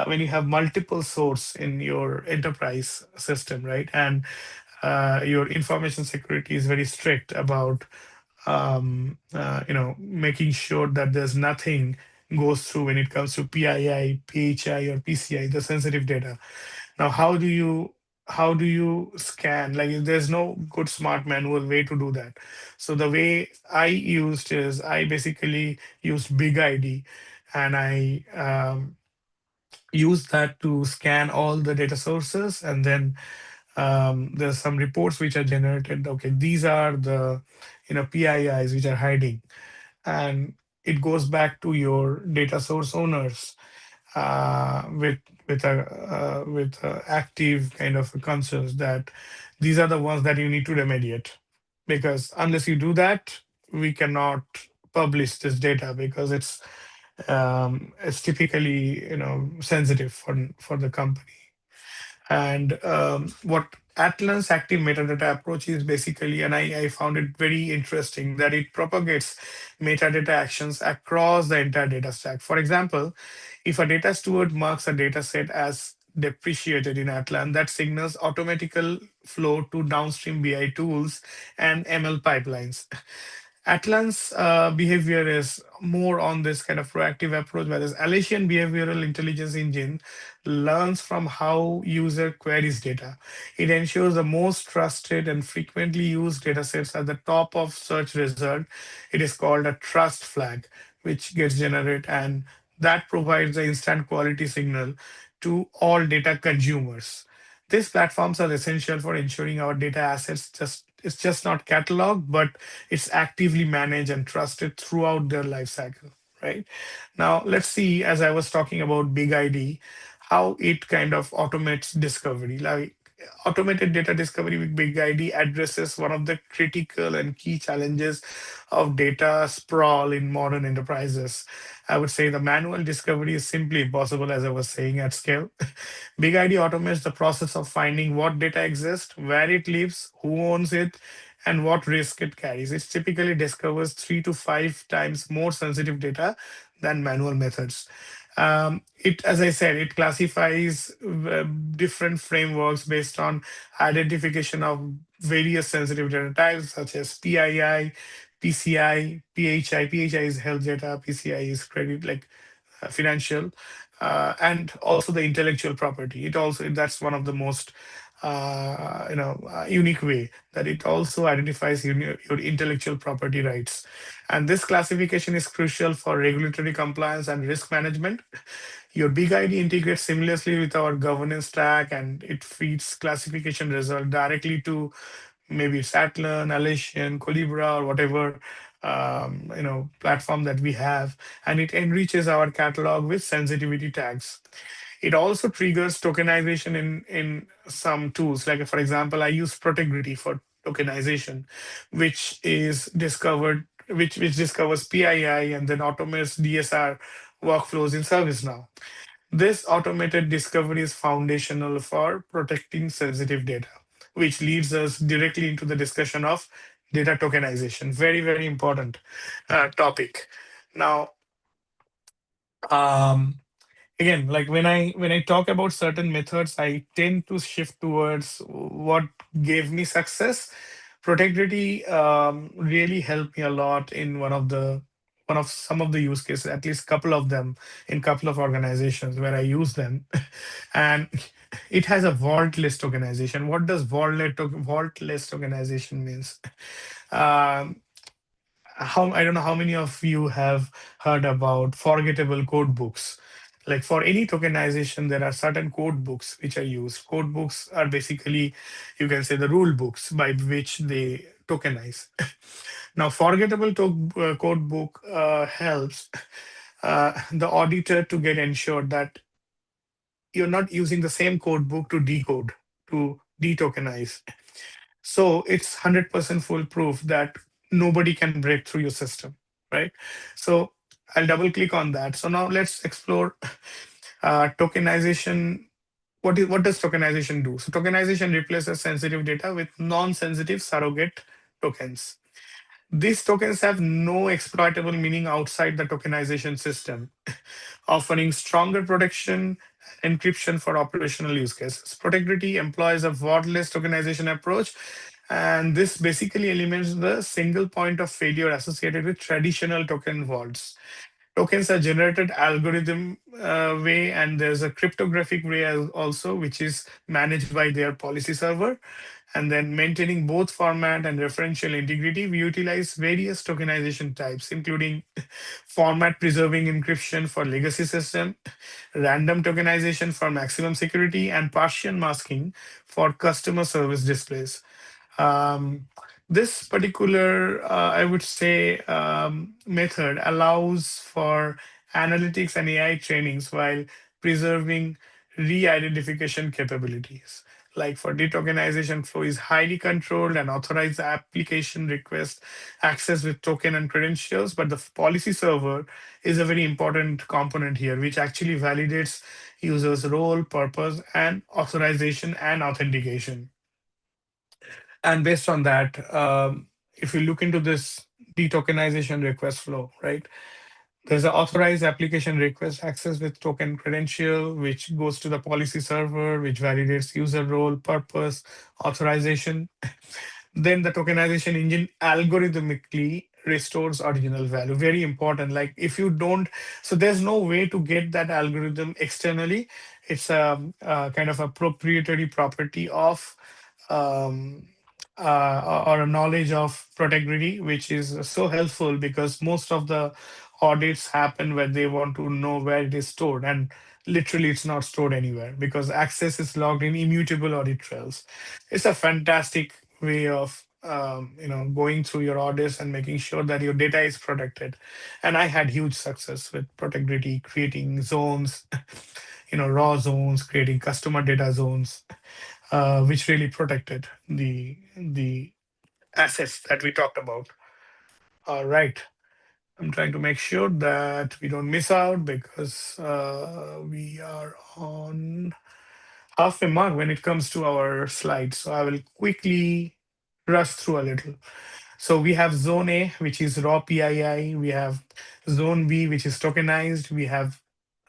when you have multiple source in your enterprise system, right? And your information security is very strict about making sure that there's nothing goes through when it comes to PII, PHI, or PCI, the sensitive data. Now, how do you scan? Like, there's no good smart manual way to do that. So the way I used is I basically used Big ID, and I used that to scan all the data sources, and then there's some reports which are generated. Okay, these are the PIIs which are hiding, and it goes back to your data source owners with with a active kind of concerns that these are the ones that you need to remediate, because unless you do that, we cannot publish this data, because it's typically sensitive for the company. And what Atlas active metadata approach is basically, and I found it very interesting, that it propagates metadata actions across the entire data stack. For example, if a data steward marks a data set as depreciated in Atlan, that signals automatical flow to downstream BI tools and ML pipelines. Atlan's behavior is more on this kind of proactive approach, whereas Alessian behavioral intelligence engine learns from how user queries data. It ensures the most trusted and frequently used data sets at the top of search result. It is called a trust flag, which gets generated, and that provides the instant quality signal to all data consumers. These platforms are essential for ensuring our data assets just it's just not cataloged, but it's actively managed and trusted throughout their life cycle, right? Now, let's see, as I was talking about Big ID, how it kind of automates discovery. Like, automated data discovery with Big ID addresses one of the critical and key challenges of data sprawl in modern enterprises. I would say the manual discovery is simply impossible, as I was saying, at scale. Big ID automates the process of finding what data exists, where it lives, who owns it, and what risk it carries. It typically discovers 3 to 5 times more sensitive data than manual methods. As I said, it classifies different frameworks based on identification of various sensitive data types, such as PII, PCI, PHI. PHI is health data, PCI is credit, like financial, and also the intellectual property. It also, that's one of the most unique way, that it also identifies your intellectual property rights. And this classification is crucial for regulatory compliance and risk management. Your big ID integrates seamlessly with our governance stack, and it feeds classification result directly to maybe Satlin, Alation, Colibra, or whatever platform that we have, and it enriches our catalog with sensitivity tags. It also triggers tokenization in some tools. Like for example, I use Protegrity for tokenization, which discovers PII and then automates DSR workflows in ServiceNow. This automated discovery is foundational for protecting sensitive data, which leads us directly into the discussion of data tokenization. Very, very important topic. Now, um, again, like when I talk about certain methods, I tend to shift towards what gave me success. Protectivity really helped me a lot in one of some of the use cases, at least couple of them, in couple of organizations where I use them. And it has a vault list organization. What does vault list organization means? um, how I don't know how many of you have heard about forgettable code books. Like for any tokenization, there are certain code books which are used. Code books are basically, you can say, the rule books by which they tokenize. Now, code book helps the auditor to get ensured that you're not using the same code book to decode, to detokenize. So it's 100% foolproof that nobody can break through your system, right? So I'll double click on that. So now let's explore tokenization. What does tokenization do? So tokenization replaces sensitive data with non-sensitive surrogate tokens. These tokens have no exploitable meaning outside the tokenization system, offering stronger protection and encryption for operational use cases. Protectivity employs a wordless tokenization approach, and this basically eliminates the single point of failure associated with traditional token vaults. Tokens are generated algorithm way, and there's a cryptographic way also, which is managed by their policy server. And then maintaining both format and referential integrity, we utilize various tokenization types, including format preserving encryption for legacy system, random tokenization for maximum security, and partial masking for customer service displays. Um, this particular, I would say, method allows for analytics and AI trainings while preserving re-identification capabilities. Like for detokenization, flow is highly controlled and authorized application request access with token and credentials, but the policy server is a very important component here, which actually validates users' role, purpose, and authorization and authentication. And based on that, if you look into this detokenization request flow, right? There's an authorized application request access with token credential, which goes to the policy server, which validates user role, purpose, authorization. Then the tokenization engine algorithmically restores original value. Very important. Like if you don't, so there's no way to get that algorithm externally. It's a kind of a proprietary property of um, or a knowledge of Protegrity, which is so helpful because most of the audits happen where they want to know where it is stored, and literally it's not stored anywhere because access is logged in immutable audit trails. It's a fantastic way of going through your audits and making sure that your data is protected. And I had huge success with Protegrity, creating zones, raw zones, creating customer data zones, which really protected the assets that we talked about. All right. I'm trying to make sure that we don't miss out because we are on halfway mark when it comes to our slides. So I will quickly rush through a little. So we have zone A, which is raw PII. We have zone B, which is tokenized. We have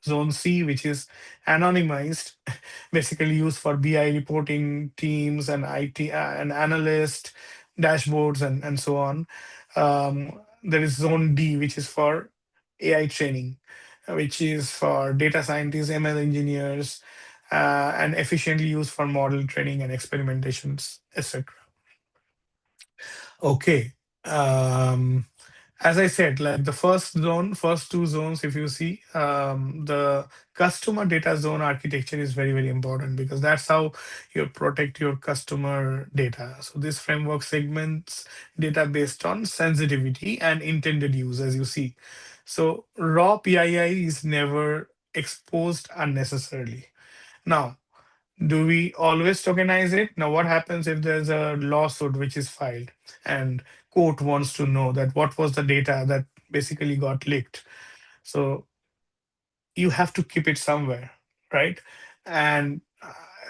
zone C, which is anonymized, basically used for BI reporting teams and IT and analyst dashboards and so on. There is zone D, which is for AI training, which is for data scientists, ML engineers, and efficiently used for model training and experimentations, etc. Okay. Um, as I said, like the first zone, first two zones, if you see, the customer data zone architecture is very, very important because that's how you protect your customer data. So this framework segments data based on sensitivity and intended use, as you see. So raw PII is never exposed unnecessarily. Now, do we always tokenize it? Now, what happens if there's a lawsuit which is filed and court wants to know that what was the data that basically got leaked? So you have to keep it somewhere, right? And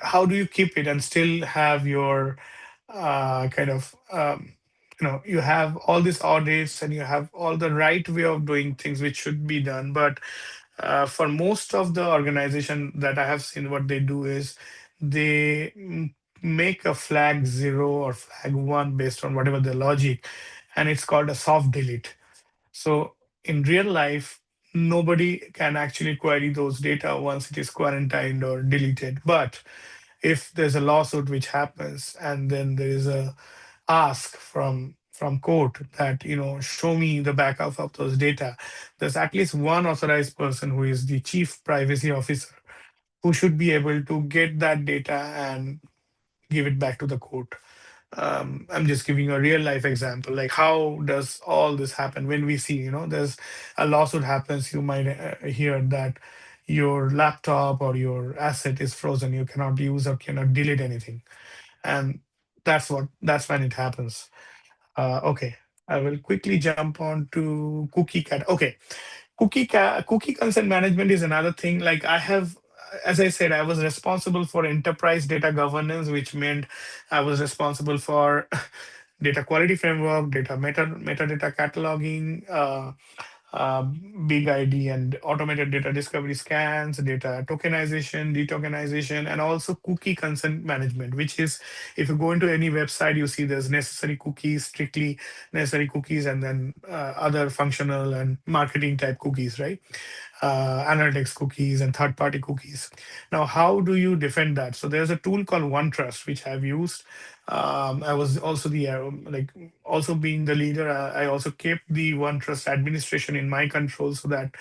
how do you keep it and still have your kind of you have all these audits and you have all the right way of doing things which should be done, but for most of the organization that I have seen, what they do is they make a flag 0 or flag 1 based on whatever the logic, and it's called a soft delete. So in real life, nobody can actually query those data once it is quarantined or deleted. But if there's a lawsuit which happens and then there is a ask from court that show me the backup of those data, there's at least one authorized person who is the chief privacy officer who should be able to get that data and give it back to the court. I'm just giving a real life example. Like, how does all this happen when we see, there's a lawsuit happens, you might hear that your laptop or your asset is frozen, you cannot use or cannot delete anything. And that's when it happens. Okay, I will quickly jump on to cookie cat. Okay, cookie consent management is another thing. Like I have, as I said, I was responsible for enterprise data governance, which meant I was responsible for data quality framework, data metadata cataloging, uh, big ID and automated data discovery scans, data tokenization, detokenization, and also cookie consent management, which is if you go into any website, you see there's necessary cookies, strictly necessary cookies, and then other functional and marketing type cookies, right? Analytics cookies and third-party cookies. Now, how do you defend that? So there's a tool called OneTrust, which I've used. I was also the also being the leader. I also kept the OneTrust administration in my control so that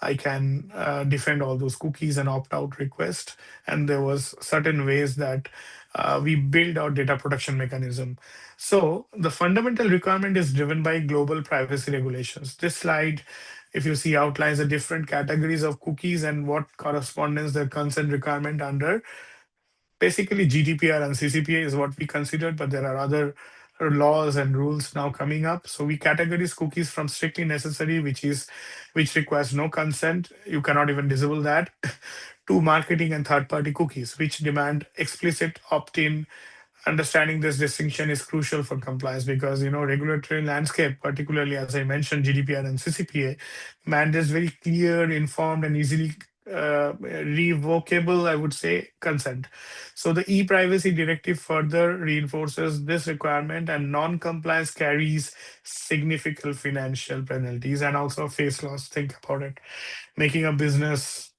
I can defend all those cookies and opt-out requests. And there was certain ways that we build our data protection mechanism. So the fundamental requirement is driven by global privacy regulations. This slide, if you see, outlines the different categories of cookies and what correspondence the consent requirement under. Basically, GDPR and CCPA is what we considered, but there are other laws and rules now coming up. So we categorize cookies from strictly necessary, which requires no consent. You cannot even disable that, to marketing and third-party cookies, which demand explicit opt-in. Understanding this distinction is crucial for compliance because regulatory landscape, particularly as I mentioned, GDPR and CCPA, mandates very clear, informed, and easily revocable, I would say, consent. So the e-privacy directive further reinforces this requirement, and non-compliance carries significant financial penalties and also face loss. Think about it, making a business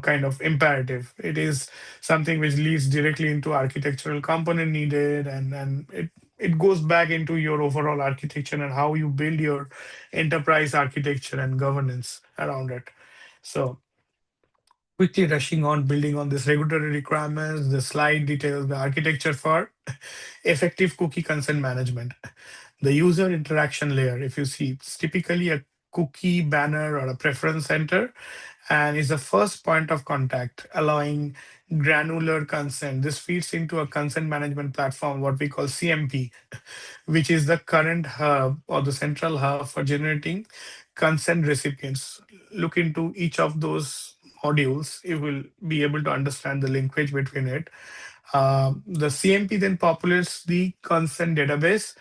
kind of imperative. It is something which leads directly into architectural component needed, and it goes back into your overall architecture and how you build your enterprise architecture and governance around it. So quickly rushing on, building on this regulatory requirements, the slide details the architecture for effective cookie consent management. The user interaction layer, if you see, it's typically a cookie banner or a preference center, and is the first point of contact, allowing granular consent. This feeds into a consent management platform, what we call CMP, which is the current hub or the central hub for generating consent recipients. Look into each of those modules, you will be able to understand the linkage between it. The CMP then populates the consent database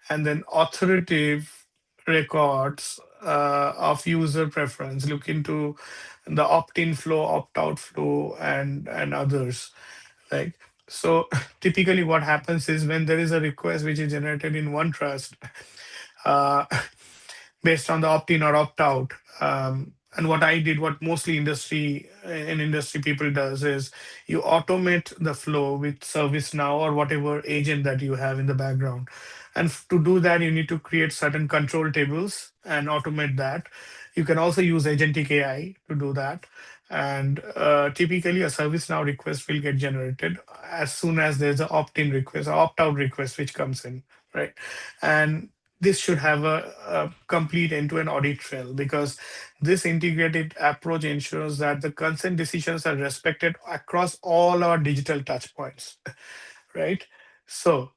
and then authoritative records of user preference. Look into the opt-in flow, opt-out flow, and others. Like so, typically, what happens is when there is a request which is generated in OneTrust, uh, based on the opt-in or opt-out. And what I did, what mostly industry in industry people does is you automate the flow with ServiceNow or whatever agent that you have in the background. And to do that, you need to create certain control tables and automate that. You can also use agentic AI to do that. And typically, a ServiceNow request will get generated as soon as there's an opt-in request or opt-out request which comes in, right? And this should have a complete end-to-end audit trail, because this integrated approach ensures that the consent decisions are respected across all our digital touch points, right? So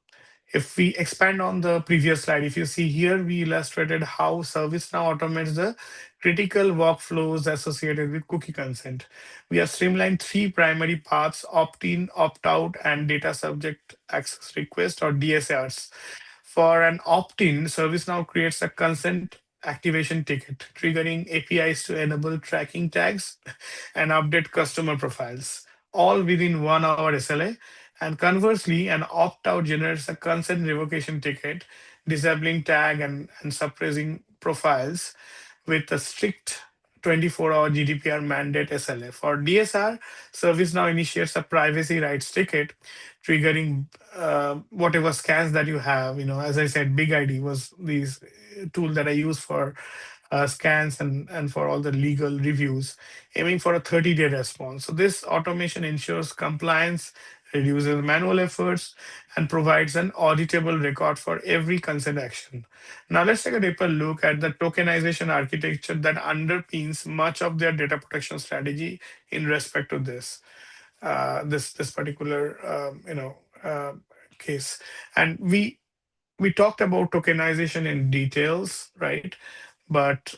if we expand on the previous slide, if you see here, we illustrated how ServiceNow automates the critical workflows associated with cookie consent. We have streamlined three primary paths: opt-in, opt-out, and data subject access request or DSRs. For an opt-in, ServiceNow creates a consent activation ticket, triggering APIs to enable tracking tags and update customer profiles, all within 1 hour SLA. And conversely, an opt-out generates a consent revocation ticket, disabling tag and suppressing profiles with a strict 24-hour GDPR mandate SLA. For DSR, ServiceNow initiates a privacy rights ticket, triggering whatever scans that you have. As I said, Big ID was these tool that I use for scans and for all the legal reviews, aiming for a 30-day response. So this automation ensures compliance, reduces manual efforts, and provides an auditable record for every consent action. Now let's take a deeper look at the tokenization architecture that underpins much of their data protection strategy in respect to this particular case. And we talked about tokenization in details, right? But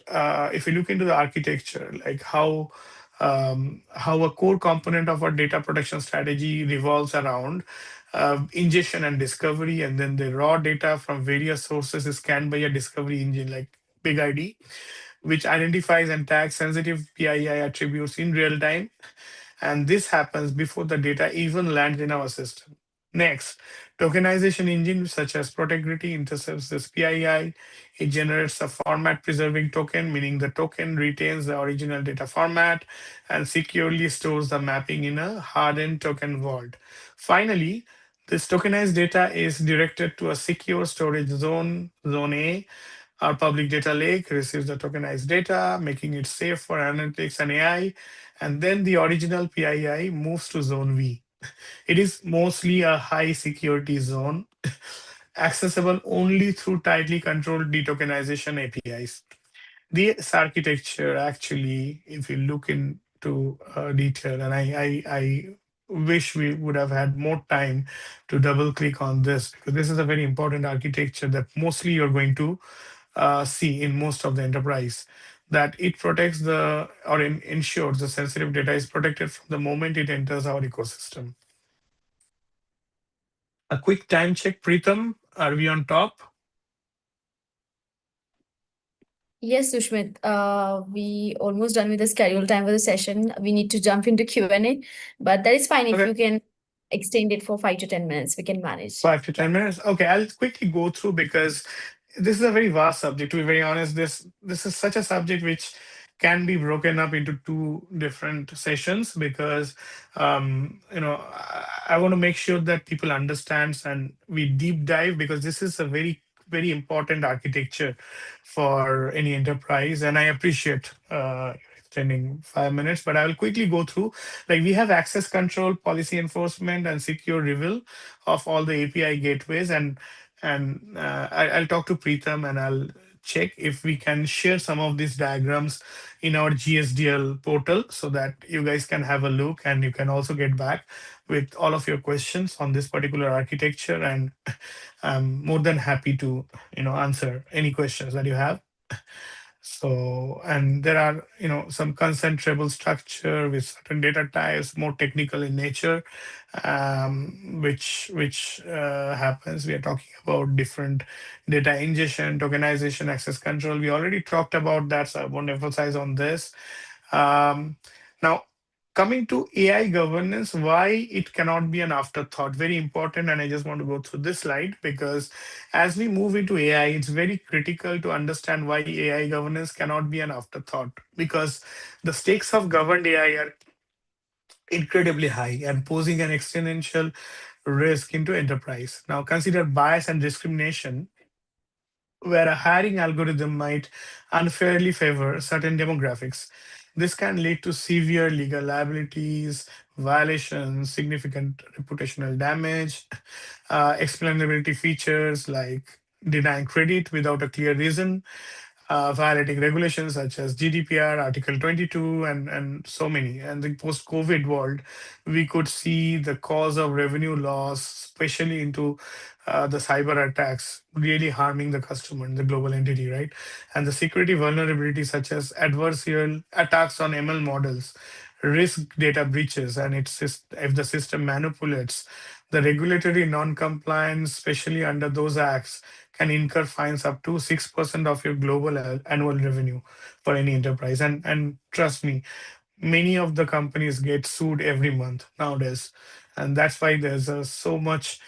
if you look into the architecture, like how a core component of our data protection strategy revolves around ingestion and discovery, and then the raw data from various sources is scanned by a discovery engine like Big ID, which identifies and tags sensitive PII attributes in real time, and this happens before the data even lands in our system. Next, tokenization engine such as Protegrity intercepts this PII. It generates a format preserving token, meaning the token retains the original data format and securely stores the mapping in a hardened token vault. Finally, this tokenized data is directed to a secure storage zone, Zone A. Our public data lake receives the tokenized data, making it safe for analytics and AI. And then the original PII moves to Zone V. It is mostly a high security zone, accessible only through tightly controlled detokenization APIs. This architecture, actually, if you look into detail, and I wish we would have had more time to double click on this, because this is a very important architecture that mostly you're going to see in most of the enterprise, that it protects or ensures the sensitive data is protected from the moment it enters our ecosystem. A quick time check, Preetham. Are we on top? Yes, Sushmit, we almost done with the scheduled time for the session. We need to jump into Q&A, but that is fine if Okay. you can extend it for 5 to 10 minutes. We can manage. 5 to 10 minutes. Okay, I'll quickly go through, because this is a very vast subject. To be very honest, this is such a subject which can be broken up into two different sessions, because I want to make sure that people understands and we deep dive, because this is a very important architecture for any enterprise. And I appreciate extending 5 minutes, but I will quickly go through. Like, we have access control, policy enforcement, and secure reveal of all the API gateways. And I'll talk to Preetham and I'll check if we can share some of these diagrams in our GSDL portal, so that you guys can have a look, and you can also get back with all of your questions on this particular architecture. And I'm more than happy to answer any questions that you have. So, and there are, some concentrable structure with certain data types, more technical in nature, which happens. We are talking about different data ingestion, tokenization, access control. We already talked about that, so I won't emphasize on this. Now, Coming to AI governance, why it cannot be an afterthought, very important. And I just want to go through this slide because as we move into AI, it's very critical to understand why AI governance cannot be an afterthought, because the stakes of governed AI are incredibly high and posing an exponential risk into enterprise. Now, consider bias and discrimination, where a hiring algorithm might unfairly favor certain demographics. This can lead to severe legal liabilities, violations, significant reputational damage, explainability features like denying credit without a clear reason, violating regulations such as GDPR, Article 22, and so many. And the post-COVID world, we could see the cause of revenue loss, especially into the cyber attacks, really harming the customer and the global entity, right? And the security vulnerabilities such as adversarial attacks on ML models, risk data breaches, and if the system manipulates the regulatory non-compliance, especially under those acts, can incur fines up to 6% of your global annual revenue for any enterprise. And trust me, many of the companies get sued every month nowadays, and that's why there's so much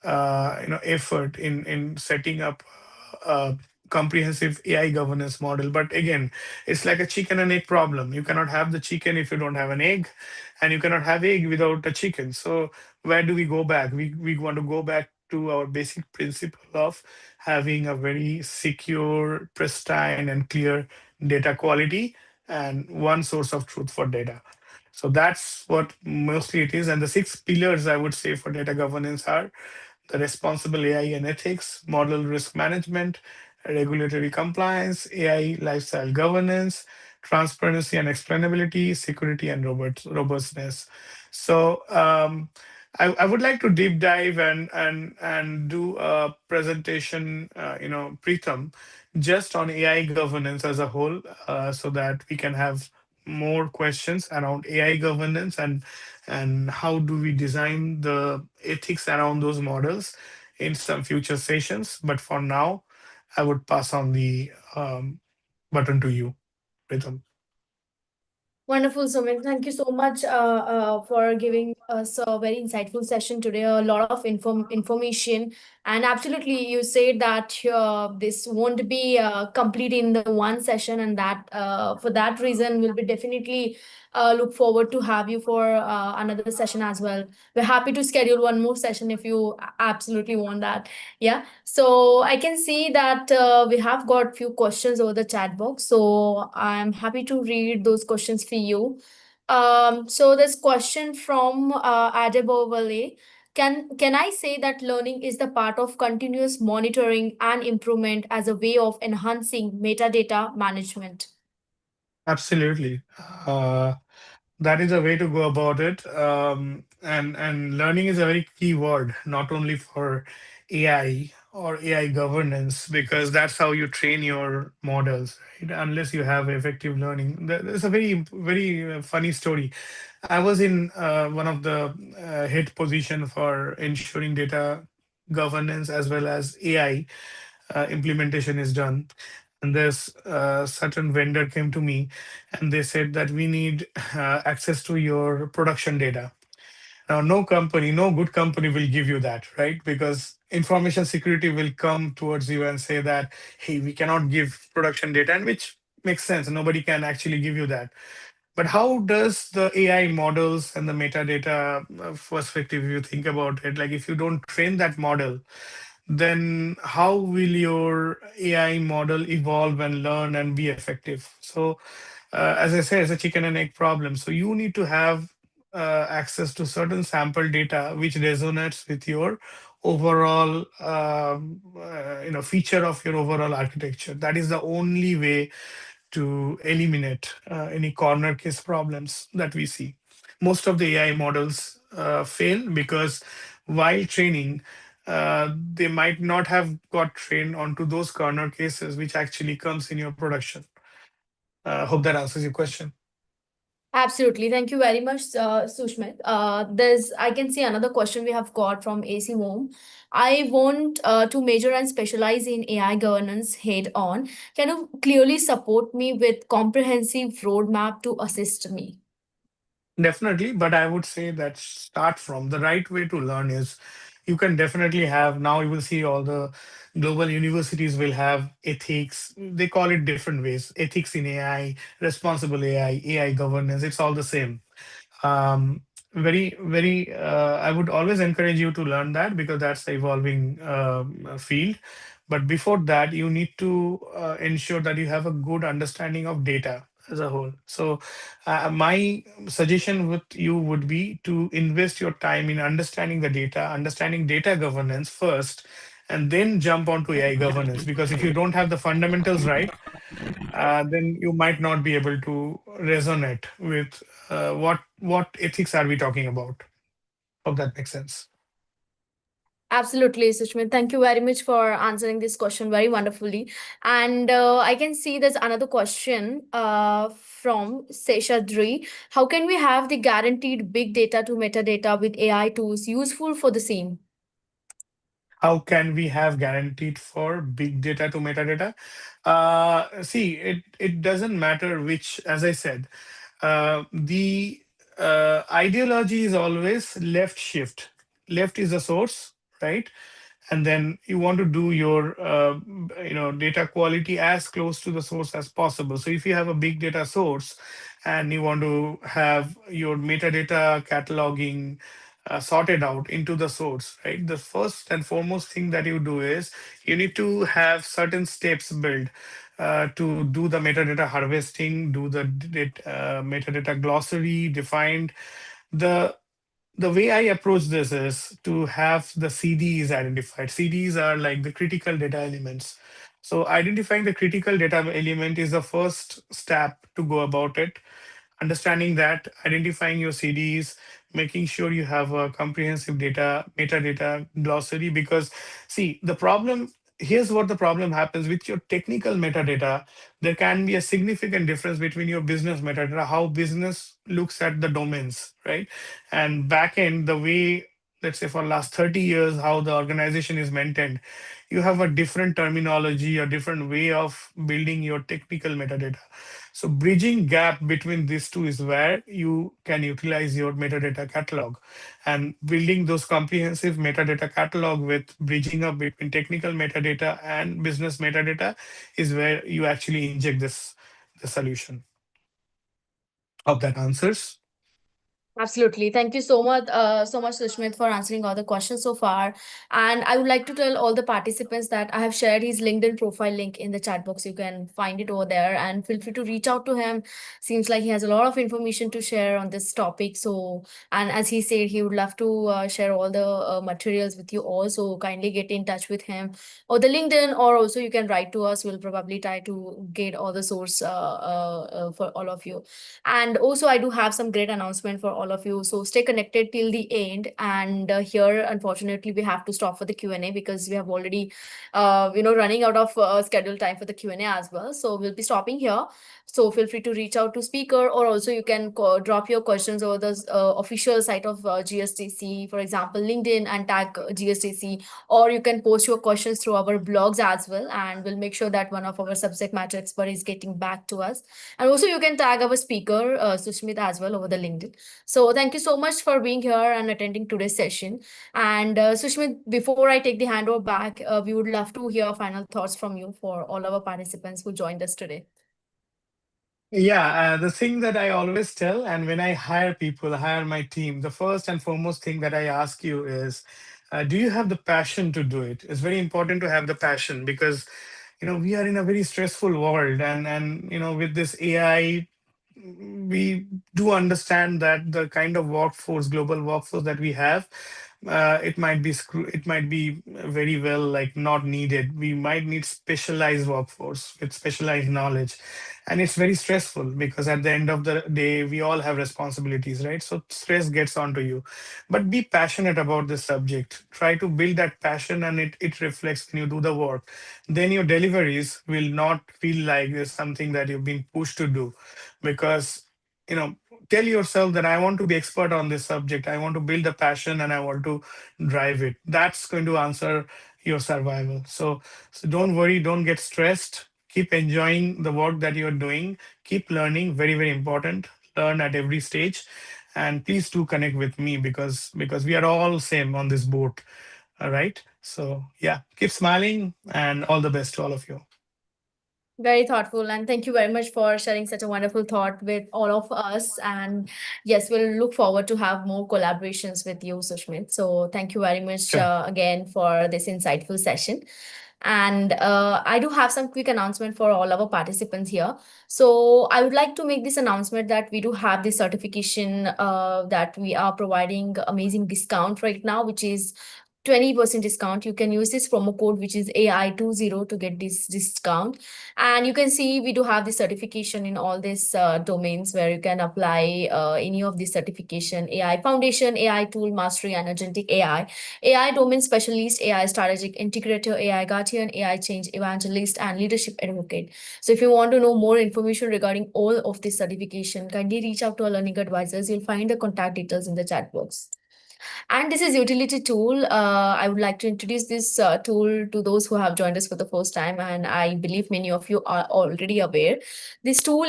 effort in setting up a comprehensive AI governance model. But again, it's like a chicken and egg problem. You cannot have the chicken if you don't have an egg, and you cannot have egg without a chicken. So where do we go back? We want to go back to our basic principle of having a very secure, pristine, and clear data quality and one source of truth for data. So that's what mostly it is. And the six pillars I would say for data governance are the responsible AI and ethics, model risk management, regulatory compliance, AI lifestyle governance, transparency and explainability, security and robustness. So I would like to deep dive and do a presentation, Preetham, just on AI governance as a whole, so that we can have more questions around AI governance and how do we design the ethics around those models in some future sessions. But for now, I would pass on the button to you, Rhythm. Wonderful, Sumit. Thank you so much for giving us a very insightful session today. A lot of information, and absolutely, you said that this won't be complete in the one session, and that for that reason, we'll be definitely look forward to have you for another session as well. We're happy to schedule one more session if you absolutely want that. Yeah. So I can see that we have got few questions over the chat box. So I'm happy to read those questions for you. So this question from Adebowale. Can I say that learning is the part of continuous monitoring and improvement as a way of enhancing metadata management? Absolutely. That is a way to go about it. And learning is a very key word, not only for AI or AI governance, because that's how you train your models, right? Unless you have effective learning. There's a very funny story. I was in one of the head position for ensuring data governance as well as AI implementation is done. And this certain vendor came to me and they said that we need access to your production data. Now, no company, no good company will give you that, right? Because information security will come towards you and say that, hey, we cannot give production data, and which makes sense. Nobody can actually give you that. But how does the AI models and the metadata perspective, if you think about it, like if you don't train that model, then how will your AI model evolve and learn and be effective? So, as I say, it's a chicken and egg problem. So you need to have access to certain sample data which resonates with your overall, feature of your overall architecture. That is the only way to eliminate any corner case problems that we see. Most of the AI models fail because while training, they might not have got trained onto those corner cases which actually comes in your production. Hope that answers your question. Absolutely. Thank you very much, Sushmit. I can see another question we have got from AC Home. I want to major and specialize in AI governance head on. Can you clearly support me with comprehensive roadmap to assist me? Definitely, but I would say that start from the right way to learn is you can definitely have now you will see all the global universities will have ethics. They call it different ways. Ethics in AI, responsible AI, AI governance, it's all the same. um, I would always encourage you to learn that because that's the evolving field. But before that, you need to ensure that you have a good understanding of data as a whole. So my suggestion with you would be to invest your time in understanding the data, understanding data governance first, and then jump onto AI governance. Because if you don't have the fundamentals right, then you might not be able to resonate with what ethics are we talking about. Hope that makes sense. Absolutely, Sushmit. Thank you very much for answering this question very wonderfully. And I can see there's another question from Seshadri. How can we have the guaranteed big data to metadata with AI tools useful for the same? How can we have guaranteed for big data to metadata? See, it doesn't matter which, as I said, the ideology is always left shift. Left is the source, right? And then you want to do your data quality as close to the source as possible. So if you have a big data source and you want to have your metadata cataloging sorted out into the source, right, the first and foremost thing that you do is you need to have certain steps built to do the metadata harvesting, do the metadata glossary defined. The way I approach this is to have the CDs identified. CDs are like the critical data elements. So identifying the critical data element is the first step to go about it. Understanding that, identifying your CDs, making sure you have a comprehensive data metadata glossary. Because see, the problem here's what the problem happens with your technical metadata. There can be a significant difference between your business metadata, how business looks at the domains, right? And back end, the way, let's say for last 30 years, how the organization is maintained, you have a different terminology, a different way of building your technical metadata. So bridging gap between these two is where you can utilize your metadata catalog, and building those comprehensive metadata catalog with bridging up between technical metadata and business metadata is where you actually inject the solution. Hope that answers. Absolutely. Thank you so much, Sushmit, for answering all the questions so far. And I would like to tell all the participants that I have shared his LinkedIn profile link in the chat box. You can find it over there and feel free to reach out to him. Seems like he has a lot of information to share on this topic. So, and as he said, he would love to share all the materials with you all. So kindly get in touch with him or the LinkedIn, or also you can write to us. We'll probably try to get all the source for all of you. And also, I do have some great announcement for all of you. So stay connected till the end. And here, unfortunately, we have to stop for the Q&A because we have already, running out of scheduled time for the Q&A as well. So we'll be stopping here. So feel free to reach out to speaker, or also you can drop your questions over the official site of GSTC, for example, LinkedIn, and tag GSTC, or you can post your questions through our blogs as well. And we'll make sure that one of our subject matter experts is getting back to us. And also, you can tag our speaker, Sushmita, as well over the LinkedIn. So, thank you so much for being here and attending today's session. And Sushmit, before I take the handover back, we would love to hear final thoughts from you for all our participants who joined us today. Yeah, the thing that I always tell, and when I hire people, hire my team, the first and foremost thing that I ask you is, do you have the passion to do it? It's very important to have the passion because, we are in a very stressful world, and with this AI, we do understand that the kind of workforce, global workforce that we have, it might be very well like not needed. We might need specialized workforce with specialized knowledge, and it's very stressful because at the end of the day, we all have responsibilities, right? So stress gets onto you, but be passionate about the subject. Try to build that passion, and it reflects when you do the work. Then your deliveries will not feel like there's something that you've been pushed to do, because you know tell yourself that I want to be expert on this subject, I want to build a passion, and I want to drive it. That's going to answer your survival. So don't worry, don't get stressed, keep enjoying the work that you're doing, keep learning, very very important. Learn at every stage, and please do connect with me, because we are all same on this boat. All right. So yeah, keep smiling, and all the best to all of you. Very thoughtful, and thank you very much for sharing such a wonderful thought with all of us. And yes, we'll look forward to have more collaborations with you, Sushmit. So thank you very much Sure. again for this insightful session. And I do have some quick announcement for all our participants here. So I would like to make this announcement that we do have this certification that we are providing amazing discount right now, which is 20% discount. You can use this promo code, which is AI20, to get this discount. And you can see we do have the certification in all these domains where you can apply any of the certification: AI Foundation, AI Tool Mastery, and Agentic AI Domain Specialist, AI Strategic Integrator, AI Guardian, AI Change Evangelist, and Leadership Advocate. So if you want to know more information regarding all of this certification, kindly reach out to our learning advisors. You'll find the contact details in the chat box. And this is utility tool. I would like to introduce this tool to those who have joined us for the first time, and I believe many of you are already aware. This tool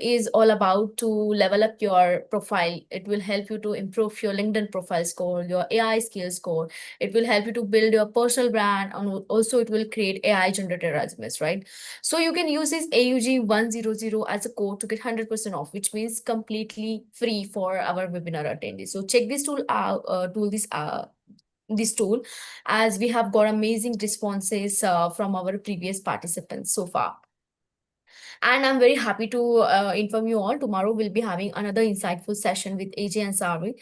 is all about to level up your profile. It will help you to improve your LinkedIn profile score, your AI skills score. It will help you to build your personal brand, and also it will create AI generated resumes, right? So you can use this AUG100 as a code to get 100% off, which means completely free for our webinar attendees. So check this tool out, this tool, as we have got amazing responses from our previous participants so far. And I'm very happy to inform you all, tomorrow we'll be having another insightful session with AJ Ansari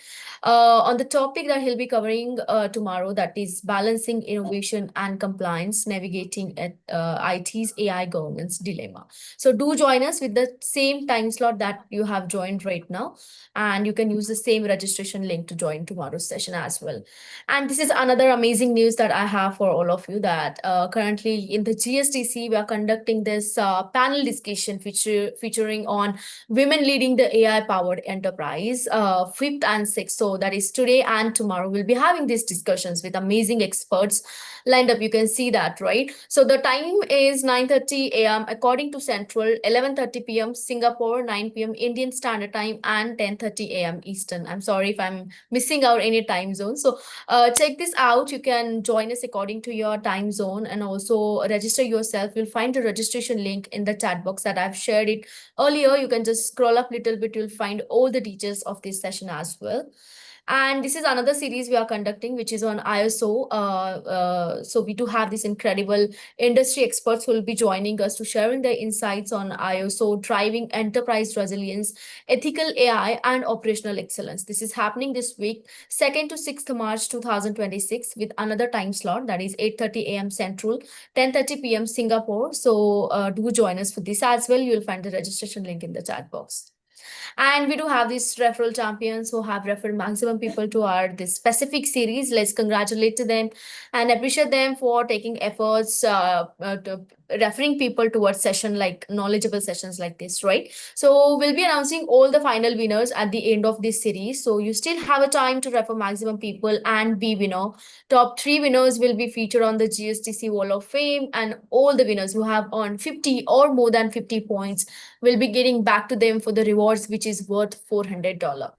on the topic that he'll be covering tomorrow, that is balancing innovation and compliance, navigating at IT's AI governance dilemma. So do join us with the same time slot that you have joined right now, and you can use the same registration link to join tomorrow's session as well. And this is another amazing news that I have for all of you, that currently in the GSTC, we are conducting this panel discussion featuring on women leading the AI-powered enterprise, 5th and 6th. So that is today and tomorrow. We'll be having these discussions with amazing experts lined up. You can see that, right? So the time is 9:30 a.m. according to Central, 11:30 p.m. Singapore, 9 p.m. Indian Standard Time, and 10:30 a.m. Eastern. I'm sorry if I'm missing out any time zone. So check this out. You can join us according to your time zone and also register yourself. You'll find the registration link in the chat box that I've shared it earlier. You can just scroll up a little bit. You'll find all the details of this session as well. And this is another series we are conducting, which is on ISO. So we do have these incredible industry experts who will be joining us to sharing their insights on ISO, driving enterprise resilience, ethical AI, and operational excellence. This is happening this week, 2nd to 6th March 2026, with another time slot that is 8:30 a.m. Central, 10:30 p.m. Singapore. So do join us for this as well. You'll find the registration link in the chat box. And we do have these referral champions who have referred maximum people to our this specific series. Let's congratulate to them and appreciate them for taking efforts to referring people towards session like knowledgeable sessions like this, right? So we'll be announcing all the final winners at the end of this series. So you still have a time to refer maximum people and be winner. Top 3 winners will be featured on the GSTC Wall of Fame, and all the winners who have earned 50 or more than 50 points will be getting back to them for the rewards, which is worth $400.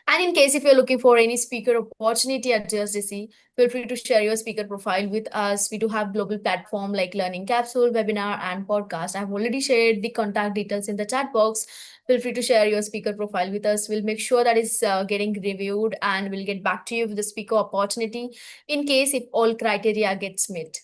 And in case if you're looking for any speaker opportunity at GSDC, feel free to share your speaker profile with us. We do have global platform like Learning Capsule, webinar, and podcast. I've already shared the contact details in the chat box. Feel free to share your speaker profile with us. We'll make sure that is getting reviewed, and we'll get back to you with the speaker opportunity in case if all criteria gets met.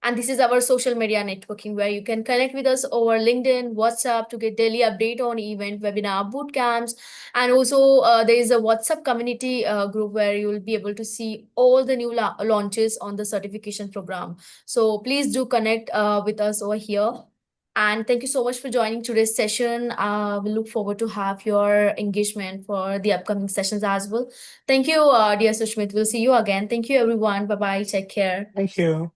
And this is our social media networking, where you can connect with us over LinkedIn, WhatsApp to get daily update on event, webinar, boot camps. And also there is a WhatsApp community group where you will be able to see all the new launches on the certification program. So please do connect with us over here. And thank you so much for joining today's session. We look forward to have your engagement for the upcoming sessions as well. Thank you, dear Sushmit. We'll see you again. Thank you, everyone. Bye-bye. Take care. Thank you.